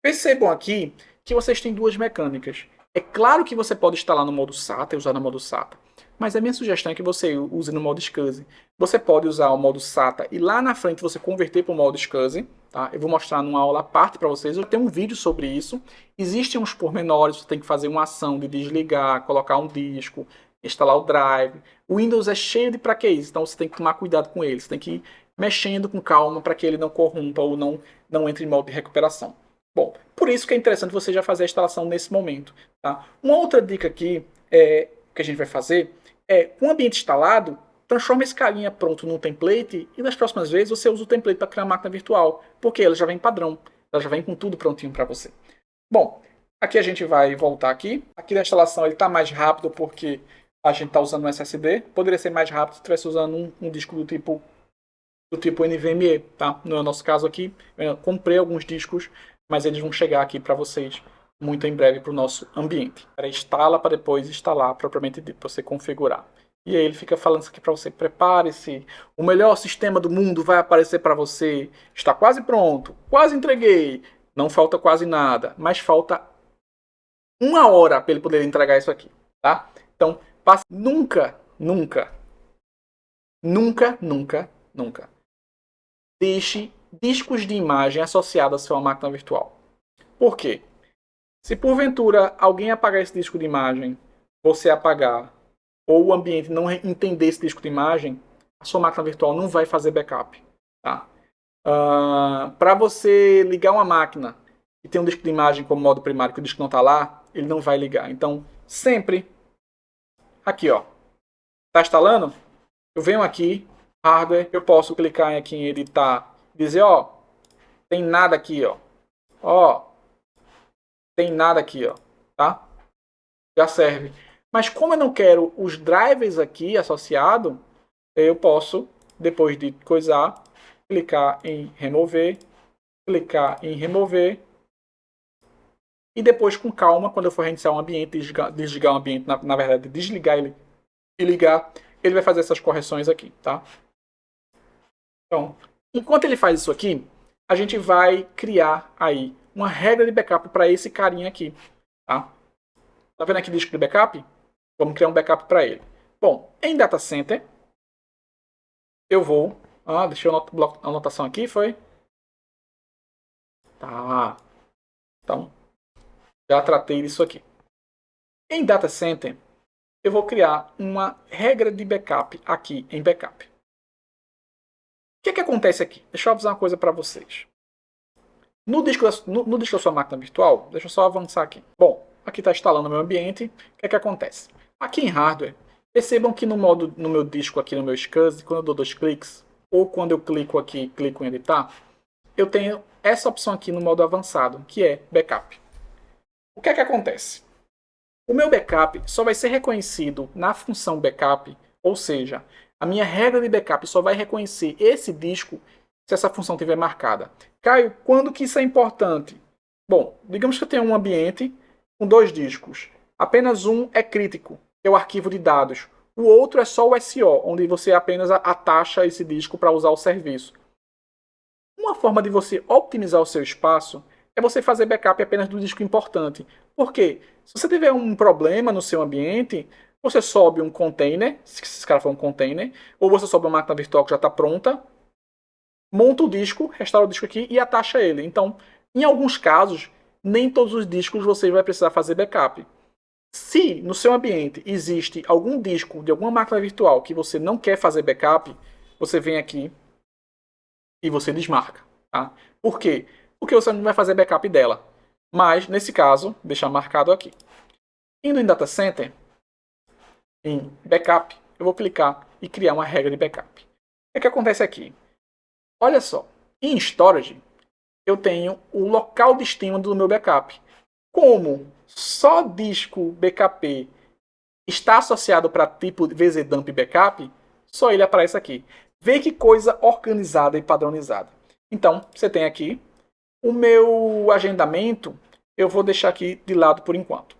percebam aqui que vocês têm duas mecânicas. É claro que você pode instalar no modo SATA e usar no modo SATA, mas a minha sugestão é que você use no modo SCSI. Você pode usar o modo SATA e lá na frente você converter para o modo SCSI. Tá? Eu vou mostrar numa aula à parte para vocês. Eu tenho um vídeo sobre isso. Existem uns pormenores, você tem que fazer uma ação de desligar, colocar um disco, instalar o drive. O Windows é cheio de praqueis, então você tem que tomar cuidado com ele. Você tem que ir mexendo com calma para que ele não corrompa ou não entre em modo de recuperação. Bom, por isso que é interessante você já fazer a instalação nesse momento. Tá? Uma outra dica aqui que a gente vai fazer com o ambiente instalado, transforma esse carinha pronto num template e nas próximas vezes você usa o template para criar uma máquina virtual, porque ela já vem padrão, ela já vem com tudo prontinho para você. Bom, aqui a gente vai voltar aqui. Aqui na instalação ele está mais rápido porque a gente está usando um SSD. Poderia ser mais rápido se estivesse usando um disco do tipo NVMe, tá? No nosso caso aqui, eu comprei alguns discos, mas eles vão chegar aqui para vocês muito em breve para o nosso ambiente. Instala para depois instalar propriamente dito, para você configurar. E aí ele fica falando isso aqui para você. Prepare-se, o melhor sistema do mundo vai aparecer para você. Está quase pronto, quase entreguei. Não falta quase nada, mas falta 1 hora para ele poder entregar isso aqui, tá? Então, nunca deixe discos de imagem associados à sua máquina virtual. Por quê? Se porventura alguém apagar esse disco de imagem, você apagar, ou o ambiente não entender esse disco de imagem, a sua máquina virtual não vai fazer backup. Tá? Para você ligar uma máquina e ter um disco de imagem como modo primário que o disco não está lá, ele não vai ligar. Então, sempre Aqui, ó. Tá instalando? Eu venho aqui, hardware, eu posso clicar aqui em editar, dizer, ó, tem nada aqui, ó. Ó, tem nada aqui, ó, tá? Já serve. Mas como eu não quero os drivers aqui associados, eu posso, depois de coisar, clicar em remover, e depois com calma, quando eu for reiniciar um ambiente, desligar um ambiente, na verdade, desligar ele e ligar, ele vai fazer essas correções aqui, tá? Então, enquanto ele faz isso aqui, a gente vai criar aí uma regra de backup para esse carinha aqui, tá? Tá vendo aqui o disco de backup? Vamos criar um backup para ele. Bom, em Data Center, eu vou... deixa eu anotar a anotação aqui, foi? Tá. Então, já tratei disso aqui. Em Data Center, eu vou criar uma regra de backup aqui em backup. O que acontece aqui? Deixa eu avisar uma coisa para vocês. No disco da sua máquina virtual, deixa eu só avançar aqui. Bom, aqui está instalando o meu ambiente. O que acontece? Aqui em hardware, percebam que no meu disco aqui, no meu SCSI, quando eu dou 2 cliques, ou quando eu clico aqui, clico em editar, eu tenho essa opção aqui no modo avançado, que é backup. O que acontece? O meu backup só vai ser reconhecido na função backup, ou seja, a minha regra de backup só vai reconhecer esse disco se essa função estiver marcada. Caio, quando que isso é importante? Bom, digamos que eu tenho um ambiente com 2 discos. Apenas um é crítico, que é o arquivo de dados. O outro é só o SO, onde você apenas atacha esse disco para usar o serviço. Uma forma de você optimizar o seu espaço é você fazer backup apenas do disco importante. Por quê? Se você tiver um problema no seu ambiente, você sobe um container, se esse cara for um container, ou você sobe uma máquina virtual que já está pronta, monta o disco, restaura o disco aqui e atacha ele. Então, em alguns casos, nem todos os discos você vai precisar fazer backup. Se no seu ambiente existe algum disco de alguma máquina virtual que você não quer fazer backup, você vem aqui e você desmarca. Tá? Por quê? Porque você não vai fazer backup dela. Mas, nesse caso, deixar marcado aqui. Indo em Data Center, em Backup, eu vou clicar e criar uma regra de backup. O que acontece aqui? Olha só, em Storage, eu tenho o local de estima do meu backup. Como só disco BKP está associado para tipo VZDump Backup, só ele aparece aqui. Vê que coisa organizada e padronizada. Então, você tem aqui o meu agendamento, eu vou deixar aqui de lado por enquanto.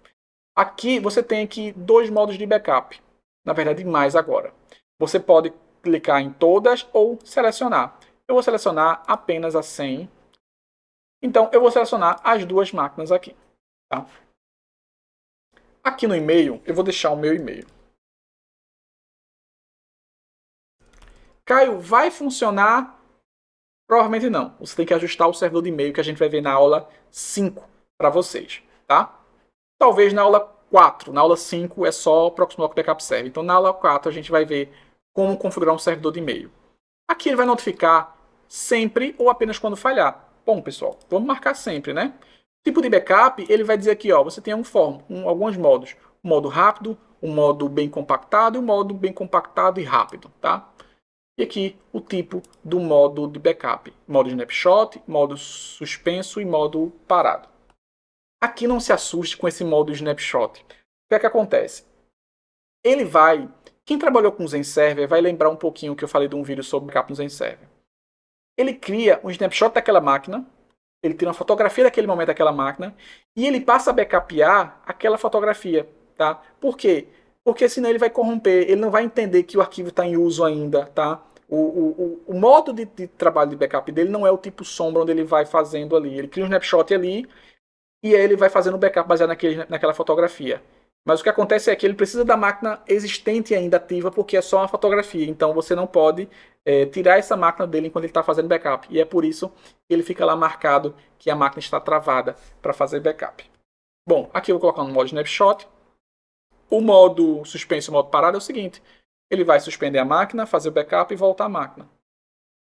Aqui você tem aqui 2 modos de backup. Na verdade, mais agora. Você pode clicar em todas ou selecionar. Eu vou selecionar apenas a 100. Então, eu vou selecionar as 2 máquinas aqui. Tá? Aqui no e-mail, eu vou deixar o meu e-mail. Caio, vai funcionar? Provavelmente não. Você tem que ajustar o servidor de e-mail que a gente vai ver na aula 5 para vocês, tá? Talvez na aula 4. Na aula 5 é só Proxmox Backup Server. Então na aula 4 a gente vai ver como configurar um servidor de e-mail. Aqui ele vai notificar sempre ou apenas quando falhar. Bom, pessoal, vamos marcar sempre, né? Tipo de backup, ele vai dizer aqui, ó, você tem alguns modos. Um modo rápido, um modo bem compactado e um modo bem compactado e rápido, tá? E aqui o tipo do modo de backup. Modo snapshot, modo suspenso e modo parado. Aqui não se assuste com esse modo snapshot. O que acontece? Ele vai... Quem trabalhou com o Zenserver vai lembrar um pouquinho que eu falei de um vídeo sobre backup no Zenserver. Ele cria um snapshot daquela máquina, ele tira uma fotografia daquele momento daquela máquina e ele passa a backupear aquela fotografia. Tá? Por quê? Porque senão ele vai corromper, ele não vai entender que o arquivo está em uso ainda, tá? O modo de trabalho de backup dele não é o tipo sombra onde ele vai fazendo ali. Ele cria um snapshot ali e aí ele vai fazendo o backup baseado naquela fotografia. Mas o que acontece é que ele precisa da máquina existente ainda ativa porque é só uma fotografia. Então você não pode tirar essa máquina dele enquanto ele está fazendo backup. E é por isso que ele fica lá marcado que a máquina está travada para fazer backup. Bom, aqui eu vou colocar no modo snapshot. O modo suspenso e o modo parado é o seguinte. Ele vai suspender a máquina, fazer o backup e voltar a máquina.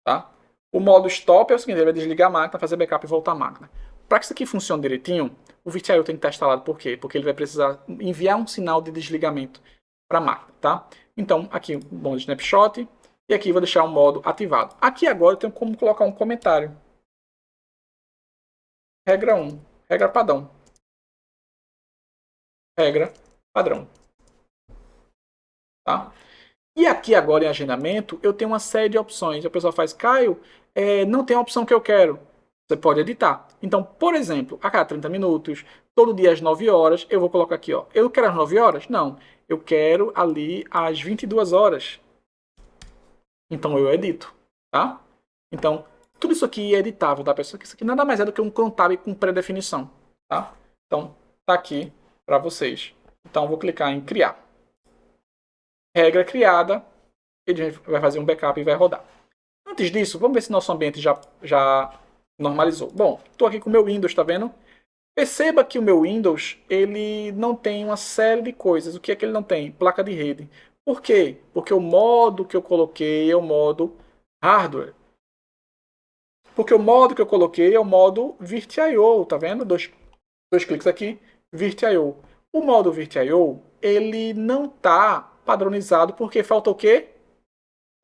Tá? O modo stop é o seguinte, ele vai desligar a máquina, fazer backup e voltar a máquina. Para que isso aqui funcione direitinho, o VirtualIO tem que estar instalado. Por quê? Porque ele vai precisar enviar um sinal de desligamento para a máquina, tá? Então, aqui o modo snapshot, e aqui vou deixar o modo ativado. Aqui agora eu tenho como colocar um comentário. Regra 1, regra padrão. Regra padrão. Tá? E aqui agora em agendamento, eu tenho uma série de opções. A pessoa faz, Caio, não tem a opção que eu quero. Você pode editar. Então, por exemplo, a cada 30 minutos, todo dia às 9 horas, eu vou colocar aqui, ó. Eu quero às 9 horas? Não. Eu quero ali às 22 horas. Então, eu edito, tá? Então, tudo isso aqui é editável, tá, pessoal? Isso aqui nada mais é do que um contábil com pré-definição, tá? Então, tá aqui para vocês. Então, eu vou clicar em criar. Regra criada, ele vai fazer um backup e vai rodar. Antes disso, vamos ver se nosso ambiente já normalizou. Bom, estou aqui com o meu Windows, tá vendo? Perceba que o meu Windows, ele não tem uma série de coisas. O que é que ele não tem? Placa de rede. Por quê? Porque o modo que eu coloquei é o modo hardware. Porque o modo que eu coloquei é o modo VirtIO, tá vendo? Dois cliques aqui, VirtIO. O modo VirtIO, ele não está padronizado porque falta o quê?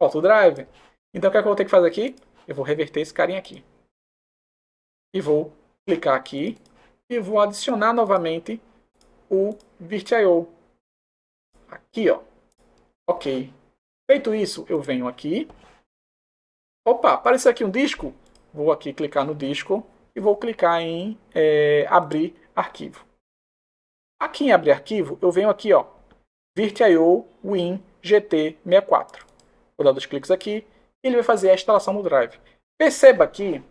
Falta o drive. Então o que é que eu vou ter que fazer aqui? Eu vou reverter esse carinha aqui. E vou clicar aqui e vou adicionar novamente o VirtIO. Aqui, ó. Ok. Feito isso, eu venho aqui. Opa, apareceu aqui um disco. Vou aqui clicar no disco e vou clicar em abrir arquivo. Aqui em abrir arquivo, eu venho aqui, ó. VirtIO Win GT64. Vou dar 2 cliques aqui e ele vai fazer a instalação do drive. Perceba aqui,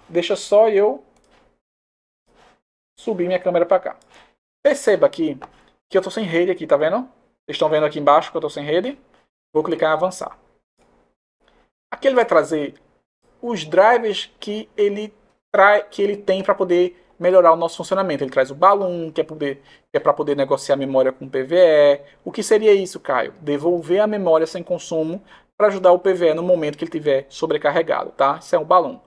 deixa só eu subir minha câmera para cá. Perceba aqui que eu estou sem rede aqui, tá vendo? Vocês estão vendo aqui embaixo que eu estou sem rede? Vou clicar em avançar. Aqui ele vai trazer os drivers que ele tem para poder melhorar o nosso funcionamento. Ele traz o Balloon, que é para poder negociar a memória com o PVE. O que seria isso, Caio? Devolver a memória sem consumo para ajudar o PVE no momento que ele estiver sobrecarregado, tá? Isso é um Balloon.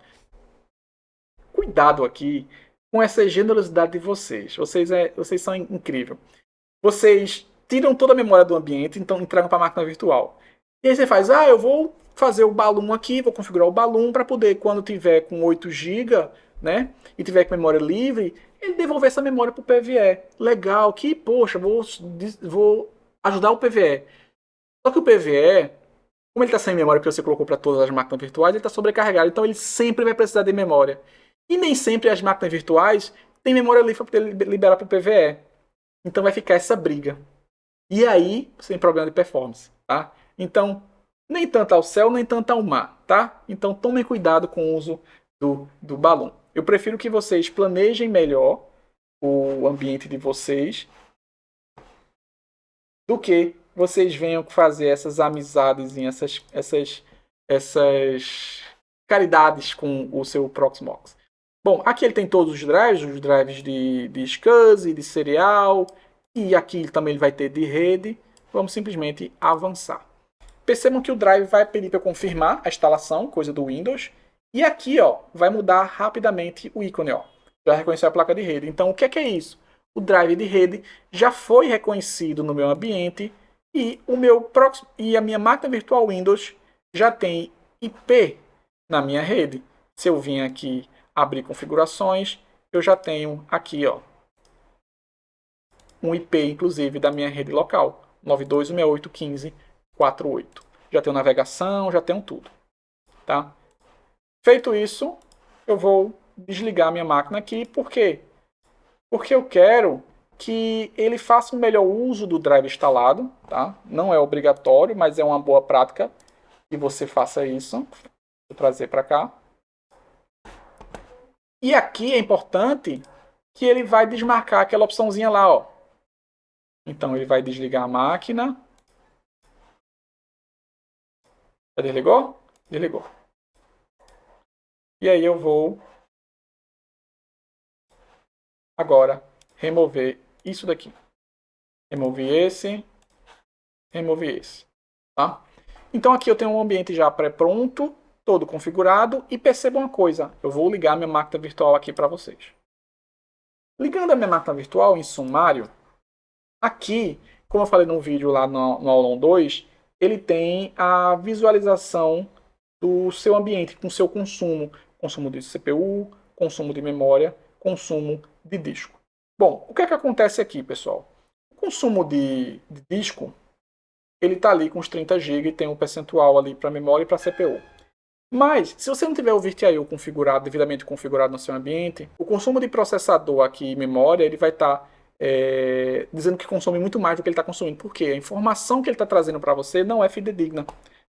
Cuidado aqui com essa generosidade de vocês. Vocês são incríveis. Vocês tiram toda a memória do ambiente, então entregam para a máquina virtual. E aí você faz, eu vou fazer o Balloon aqui, vou configurar o Balloon para poder, quando tiver com 8 GB, né, e tiver com memória livre, ele devolver essa memória para o PVE. Legal, que, poxa, vou ajudar o PVE. Só que o PVE, como ele está sem memória porque você colocou para todas as máquinas virtuais, ele está sobrecarregado, então ele sempre vai precisar de memória. E nem sempre as máquinas virtuais têm memória livre para poder liberar para o PVE. Então vai ficar essa briga. E aí, sem problema de performance, tá? Então, nem tanto ao céu, nem tanto ao mar, tá? Então, tomem cuidado com o uso do Balloon. Eu prefiro que vocês planejem melhor o ambiente de vocês do que vocês venham fazer essas amizades, essas caridades com o seu Proxmox. Bom, aqui ele tem todos os drives de SCSI, de serial, e aqui também ele vai ter de rede. Vamos simplesmente avançar. Percebam que o drive vai pedir para eu confirmar a instalação, coisa do Windows. E aqui, ó, vai mudar rapidamente o ícone, ó. Já reconheceu a placa de rede. Então, o que é isso? O drive de rede já foi reconhecido no meu ambiente e a minha máquina virtual Windows já tem IP na minha rede. Se eu vim aqui abrir configurações, eu já tenho aqui, ó, um IP, inclusive, da minha rede local, 92.168.15.48. Já tenho navegação, já tenho tudo, tá? Feito isso, eu vou desligar minha máquina aqui. Por quê? Porque eu quero que ele faça um melhor uso do drive instalado, tá? Não é obrigatório, mas é uma boa prática que você faça isso. Vou trazer para cá. E aqui é importante que ele vai desmarcar aquela opçãozinha lá, ó. Então ele vai desligar a máquina. Já desligou? Desligou. E aí eu vou agora remover isso daqui. Removi esse. Tá? Então aqui eu tenho um ambiente já pré-pronto, todo configurado. E perceba uma coisa, eu vou ligar minha máquina virtual aqui para vocês. Ligando a minha máquina virtual em sumário, aqui como eu falei no vídeo lá no aulão 2, ele tem a visualização do seu ambiente com seu consumo. Consumo de CPU, consumo de memória, consumo de disco. Bom, o que é que acontece aqui, pessoal? O consumo de disco, ele está ali com os 30 GB e tem um percentual ali para memória e para CPU. Mas, se você não tiver o VirtIO configurado, devidamente configurado no seu ambiente, o consumo de processador aqui e memória, ele vai estar dizendo que consome muito mais do que ele está consumindo. Por quê? A informação que ele está trazendo para você não é fidedigna.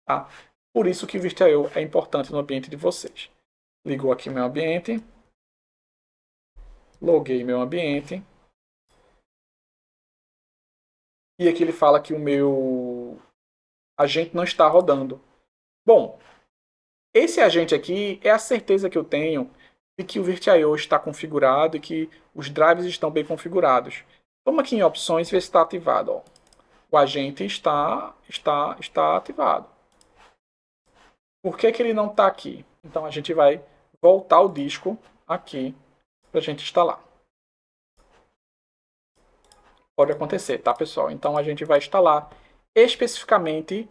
Tá? Por isso que o VirtIO é importante no ambiente de vocês. Ligou aqui meu ambiente. Loguei meu ambiente. E aqui ele fala que o meu agente não está rodando. Bom, esse agente aqui é a certeza que eu tenho de que o VirtIO está configurado e que os drivers estão bem configurados. Vamos aqui em opções e ver se está ativado. Ó. O agente está ativado. Por que ele não está aqui? Então a gente vai voltar o disco aqui para a gente instalar. Pode acontecer, tá, pessoal? Então a gente vai instalar especificamente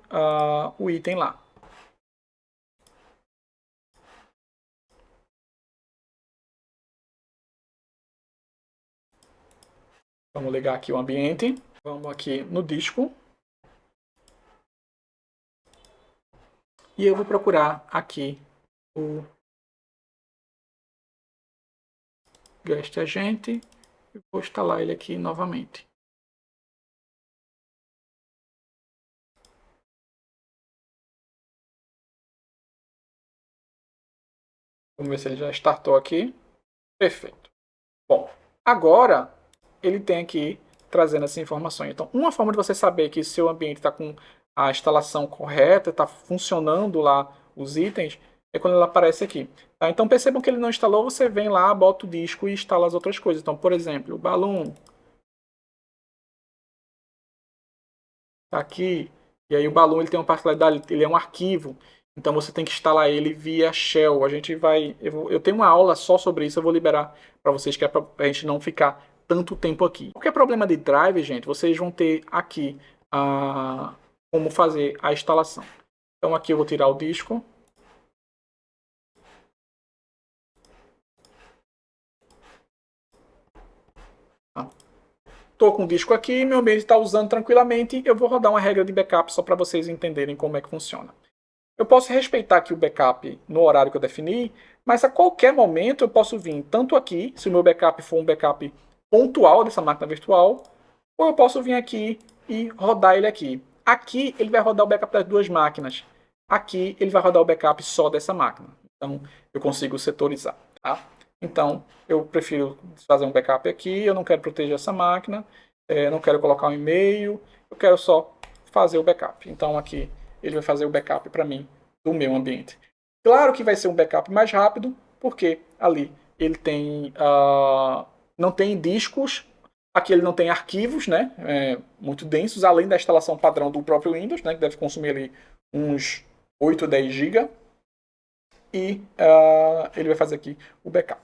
o item lá. Vamos ligar aqui o ambiente. Vamos aqui no disco. E eu vou procurar aqui o guest agente e vou instalar ele aqui novamente. Vamos ver se ele já startou aqui. Perfeito. Bom, agora ele tem aqui trazendo essas informações. Então, uma forma de você saber que seu ambiente está com a instalação correta, está funcionando lá os itens, é quando ele aparece aqui. Tá? Então, percebam que ele não instalou, você vem lá, bota o disco e instala as outras coisas. Então, por exemplo, o Balloon está aqui, e aí o Balloon ele tem uma particularidade, ele é um arquivo. Então você tem que instalar ele via Shell. A gente vai, eu tenho uma aula só sobre isso, eu vou liberar para vocês, que é para a gente não ficar tanto tempo aqui. Qualquer problema de drive, gente, vocês vão ter aqui como fazer a instalação. Então aqui eu vou tirar o disco. Estou com o disco aqui, meu ambiente está usando tranquilamente. Eu vou rodar uma regra de backup só para vocês entenderem como é que funciona. Eu posso respeitar aqui o backup no horário que eu defini, mas a qualquer momento eu posso vir tanto aqui, se o meu backup for um backup pontual dessa máquina virtual, ou eu posso vir aqui e rodar ele aqui. Aqui ele vai rodar o backup das duas máquinas. Aqui ele vai rodar o backup só dessa máquina. Então eu consigo setorizar. Tá? Então eu prefiro fazer um backup aqui, eu não quero proteger essa máquina, não quero colocar um e-mail, eu quero só fazer o backup. Então aqui ele vai fazer o backup para mim do meu ambiente. Claro que vai ser um backup mais rápido, porque ali ele tem não tem discos, aqui ele não tem arquivos, né, muito densos, além da instalação padrão do próprio Windows, né, que deve consumir ali uns 8 ou 10 GB, e ele vai fazer aqui o backup.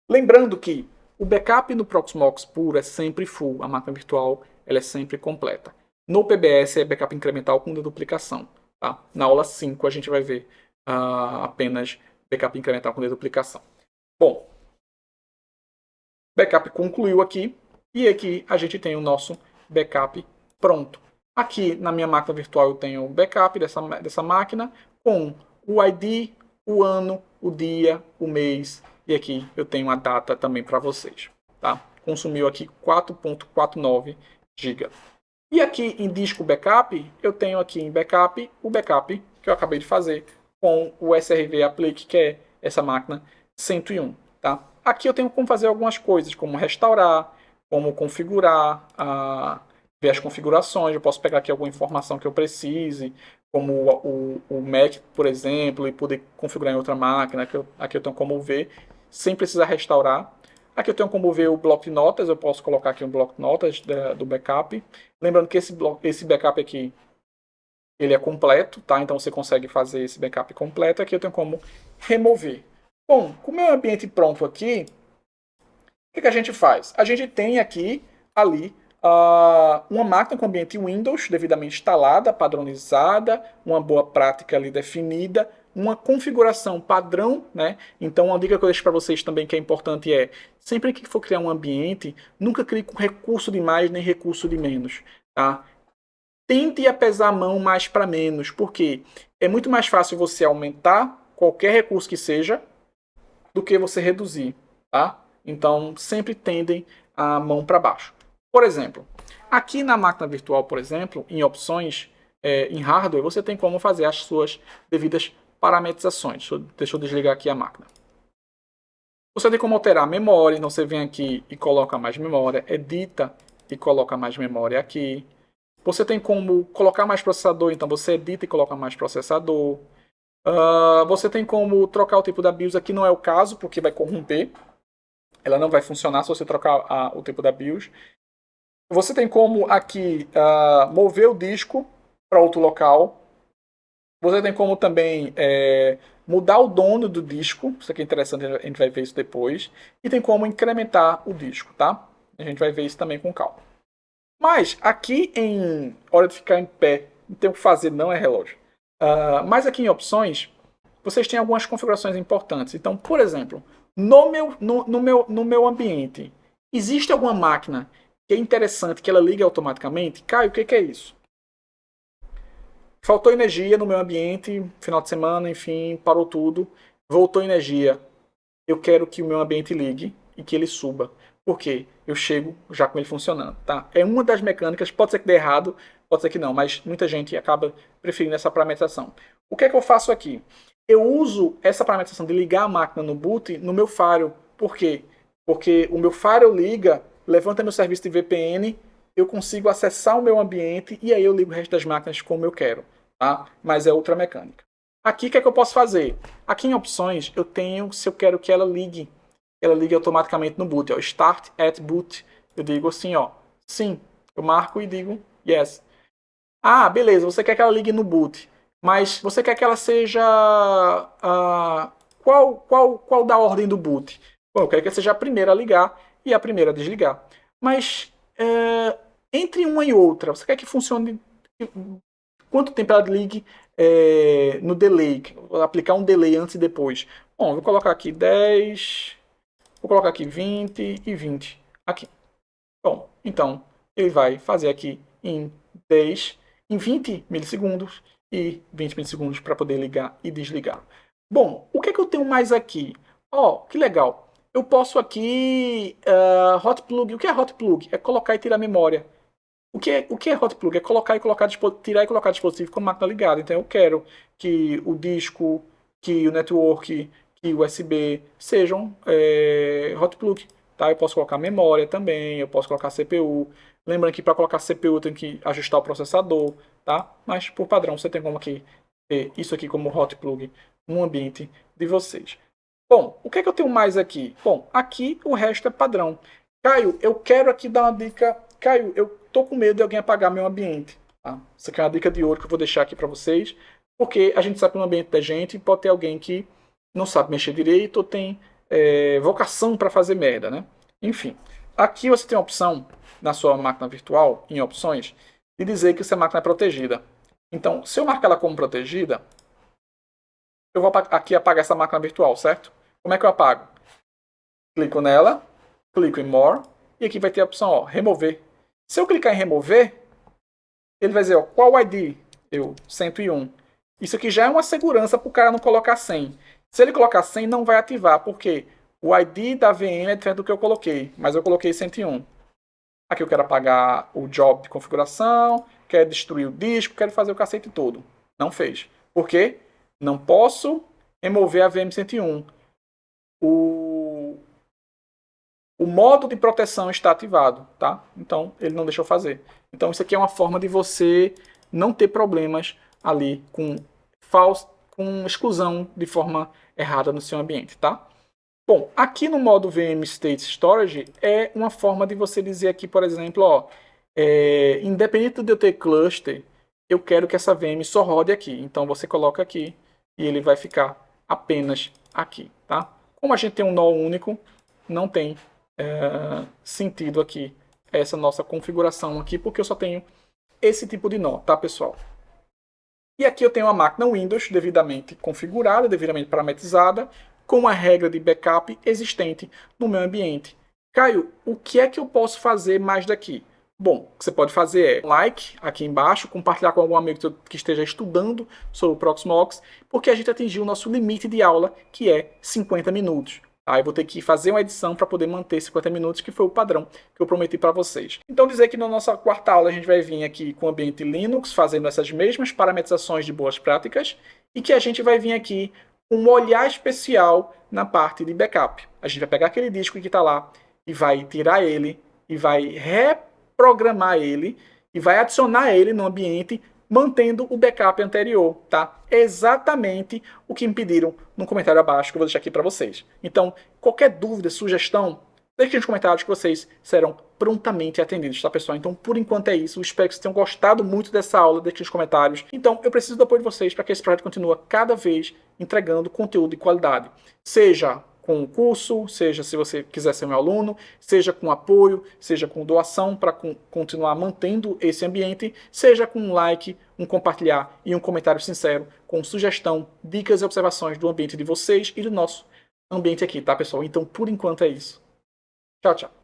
Lembrando que o backup no Proxmox puro é sempre full, a máquina virtual ela é sempre completa. No PBS é backup incremental com deduplicação. Tá? Na aula 5 a gente vai ver apenas backup incremental com deduplicação. Bom, backup concluiu aqui e aqui a gente tem o nosso backup pronto. Aqui na minha máquina virtual eu tenho o backup dessa máquina com o ID, o ano, o dia, o mês e aqui eu tenho a data também para vocês. Tá? Consumiu aqui 4.49 GB. E aqui em disco backup, eu tenho aqui em backup o backup que eu acabei de fazer com o SRV Applique, que é essa máquina 101. Tá? Aqui eu tenho como fazer algumas coisas, como restaurar, como configurar, ver as configurações. Eu posso pegar aqui alguma informação que eu precise, como o Mac, por exemplo, e poder configurar em outra máquina. Aqui eu tenho como ver, sem precisar restaurar. Aqui eu tenho como ver o bloco de notas, eu posso colocar aqui um bloco de notas do backup. Lembrando que esse backup aqui, ele é completo, tá? Então você consegue fazer esse backup completo. Aqui eu tenho como remover. Bom, com o meu ambiente pronto aqui, o que a gente faz? A gente tem aqui, ali, uma máquina com ambiente Windows devidamente instalada, padronizada, uma boa prática ali definida, uma configuração padrão, né? Então, uma dica que eu deixo para vocês também que é importante é, sempre que for criar um ambiente, nunca crie com recurso de mais nem recurso de menos, tá? Tente a pesar a mão mais para menos, porque é muito mais fácil você aumentar qualquer recurso que seja do que você reduzir, tá? Então, sempre tendem a mão para baixo. Por exemplo, aqui na máquina virtual, por exemplo, em opções, em hardware, você tem como fazer as suas devidas parametrizações. Deixa eu desligar aqui a máquina. Você tem como alterar a memória, então você vem aqui e coloca mais memória, edita e coloca mais memória aqui. Você tem como colocar mais processador, então você edita e coloca mais processador. Você tem como trocar o tipo da BIOS, aqui não é o caso, porque vai corromper. Ela não vai funcionar se você trocar o tipo da BIOS. Você tem como aqui mover o disco para outro local. Você tem como também mudar o dono do disco. Isso aqui é interessante, a gente vai ver isso depois. E tem como incrementar o disco, tá? A gente vai ver isso também com calma. Mas aqui em hora de ficar em pé, não tem o que fazer, não é relógio. Mas aqui em opções, vocês têm algumas configurações importantes. Então, por exemplo, no meu ambiente, existe alguma máquina que é interessante que ela ligue automaticamente? Caio, o que é isso? Faltou energia no meu ambiente, final de semana, enfim, parou tudo. Voltou energia. Eu quero que o meu ambiente ligue e que ele suba. Por quê? Eu chego já com ele funcionando, tá? É uma das mecânicas, pode ser que dê errado, pode ser que não, mas muita gente acaba preferindo essa parametrização. O que é que eu faço aqui? Eu uso essa parametrização de ligar a máquina no boot no meu Firewall. Por quê? Porque o meu Firewall liga, levanta meu serviço de VPN, eu consigo acessar o meu ambiente e aí eu ligo o resto das máquinas como eu quero, tá? Mas é outra mecânica. Aqui, o que é que eu posso fazer? Aqui em opções, eu tenho, se eu quero que ela ligue automaticamente no boot. Ó, Start at boot. Eu digo assim, ó, sim. Eu marco e digo yes. Ah, beleza, você quer que ela ligue no boot. Mas você quer que ela seja... qual da ordem do boot? Bom, eu quero que ela seja a primeira a ligar e a primeira a desligar. Mas entre uma e outra, você quer que funcione... Quanto tempo ela ligue no delay? Vou aplicar um delay antes e depois. Bom, vou colocar aqui 10... Vou colocar aqui 20 e 20 aqui. Bom, então ele vai fazer aqui em 20 milissegundos e 20 milissegundos para poder ligar e desligar. Bom, o que é que eu tenho mais aqui? Ó, que legal. Eu posso aqui hot plug. O que é hot plug? É colocar e tirar a memória. O que é hot plug? É colocar e colocar tirar e colocar dispositivo com a máquina ligada. Então eu quero que o disco, que o network, que o USB sejam hot plug. Tá? Eu posso colocar memória também, eu posso colocar CPU. Lembrando que para colocar CPU eu tenho que ajustar o processador, tá? Mas por padrão você tem como aqui ter isso aqui como hot plug no ambiente de vocês. Bom, o que é que eu tenho mais aqui? Bom, aqui o resto é padrão. Caio, eu quero aqui dar uma dica. Caio, eu tô com medo de alguém apagar meu ambiente. Tá? Essa aqui é uma dica de ouro que eu vou deixar aqui para vocês. Porque a gente sabe que no ambiente da gente pode ter alguém que não sabe mexer direito ou tem vocação para fazer merda, né? Enfim, aqui você tem a opção na sua máquina virtual, em opções, de dizer que essa máquina é protegida. Então, se eu marcar ela como protegida, eu vou aqui apagar essa máquina virtual, certo? Como é que eu apago? Clico nela, clico em More, e aqui vai ter a opção, ó, remover. Se eu clicar em remover, ele vai dizer, ó, qual ID? Eu, 101. Isso aqui já é uma segurança para o cara não colocar 100. Se ele colocar 100, não vai ativar, porque o ID da VM é diferente do que eu coloquei, mas eu coloquei 101. Aqui eu quero apagar o job de configuração, quero destruir o disco, quero fazer o cacete todo. Não fez. Por quê? Não posso remover a VM101. O modo de proteção está ativado, tá? Então, ele não deixou fazer. Então, isso aqui é uma forma de você não ter problemas ali com exclusão de forma errada no seu ambiente, tá? Bom, aqui no modo VM State Storage é uma forma de você dizer aqui, por exemplo, ó, independente de eu ter cluster, eu quero que essa VM só rode aqui. Então você coloca aqui e ele vai ficar apenas aqui, tá? Como a gente tem um nó único, não tem sentido aqui essa nossa configuração aqui, porque eu só tenho esse tipo de nó, tá, pessoal? E aqui eu tenho a máquina Windows devidamente configurada, devidamente parametrizada, com a regra de backup existente no meu ambiente. Caio, o que é que eu posso fazer mais daqui? Bom, o que você pode fazer é like aqui embaixo, compartilhar com algum amigo que esteja estudando sobre o Proxmox, porque a gente atingiu o nosso limite de aula, que é 50 minutos. Aí eu vou ter que fazer uma edição para poder manter 50 minutos, que foi o padrão que eu prometi para vocês. Então dizer que na nossa quarta aula a gente vai vir aqui com o ambiente Linux, fazendo essas mesmas parametrizações de boas práticas, e que a gente vai vir aqui com um olhar especial na parte de backup. A gente vai pegar aquele disco que está lá e vai tirar ele e vai reprogramar ele e vai adicionar ele no ambiente mantendo o backup anterior, tá? Exatamente o que me pediram no comentário abaixo, que eu vou deixar aqui para vocês. Então, qualquer dúvida, sugestão, deixe nos comentários que vocês serão prontamente atendidos, tá, pessoal? Então, por enquanto é isso. Eu espero que vocês tenham gostado muito dessa aula, deixe nos comentários. Então, eu preciso do apoio de vocês para que esse projeto continue cada vez entregando conteúdo de qualidade. Seja com o curso, seja se você quiser ser meu aluno, seja com apoio, seja com doação para continuar mantendo esse ambiente, seja com um like, um compartilhar e um comentário sincero com sugestão, dicas e observações do ambiente de vocês e do nosso ambiente aqui, tá, pessoal? Então, por enquanto é isso. Tchau, tchau.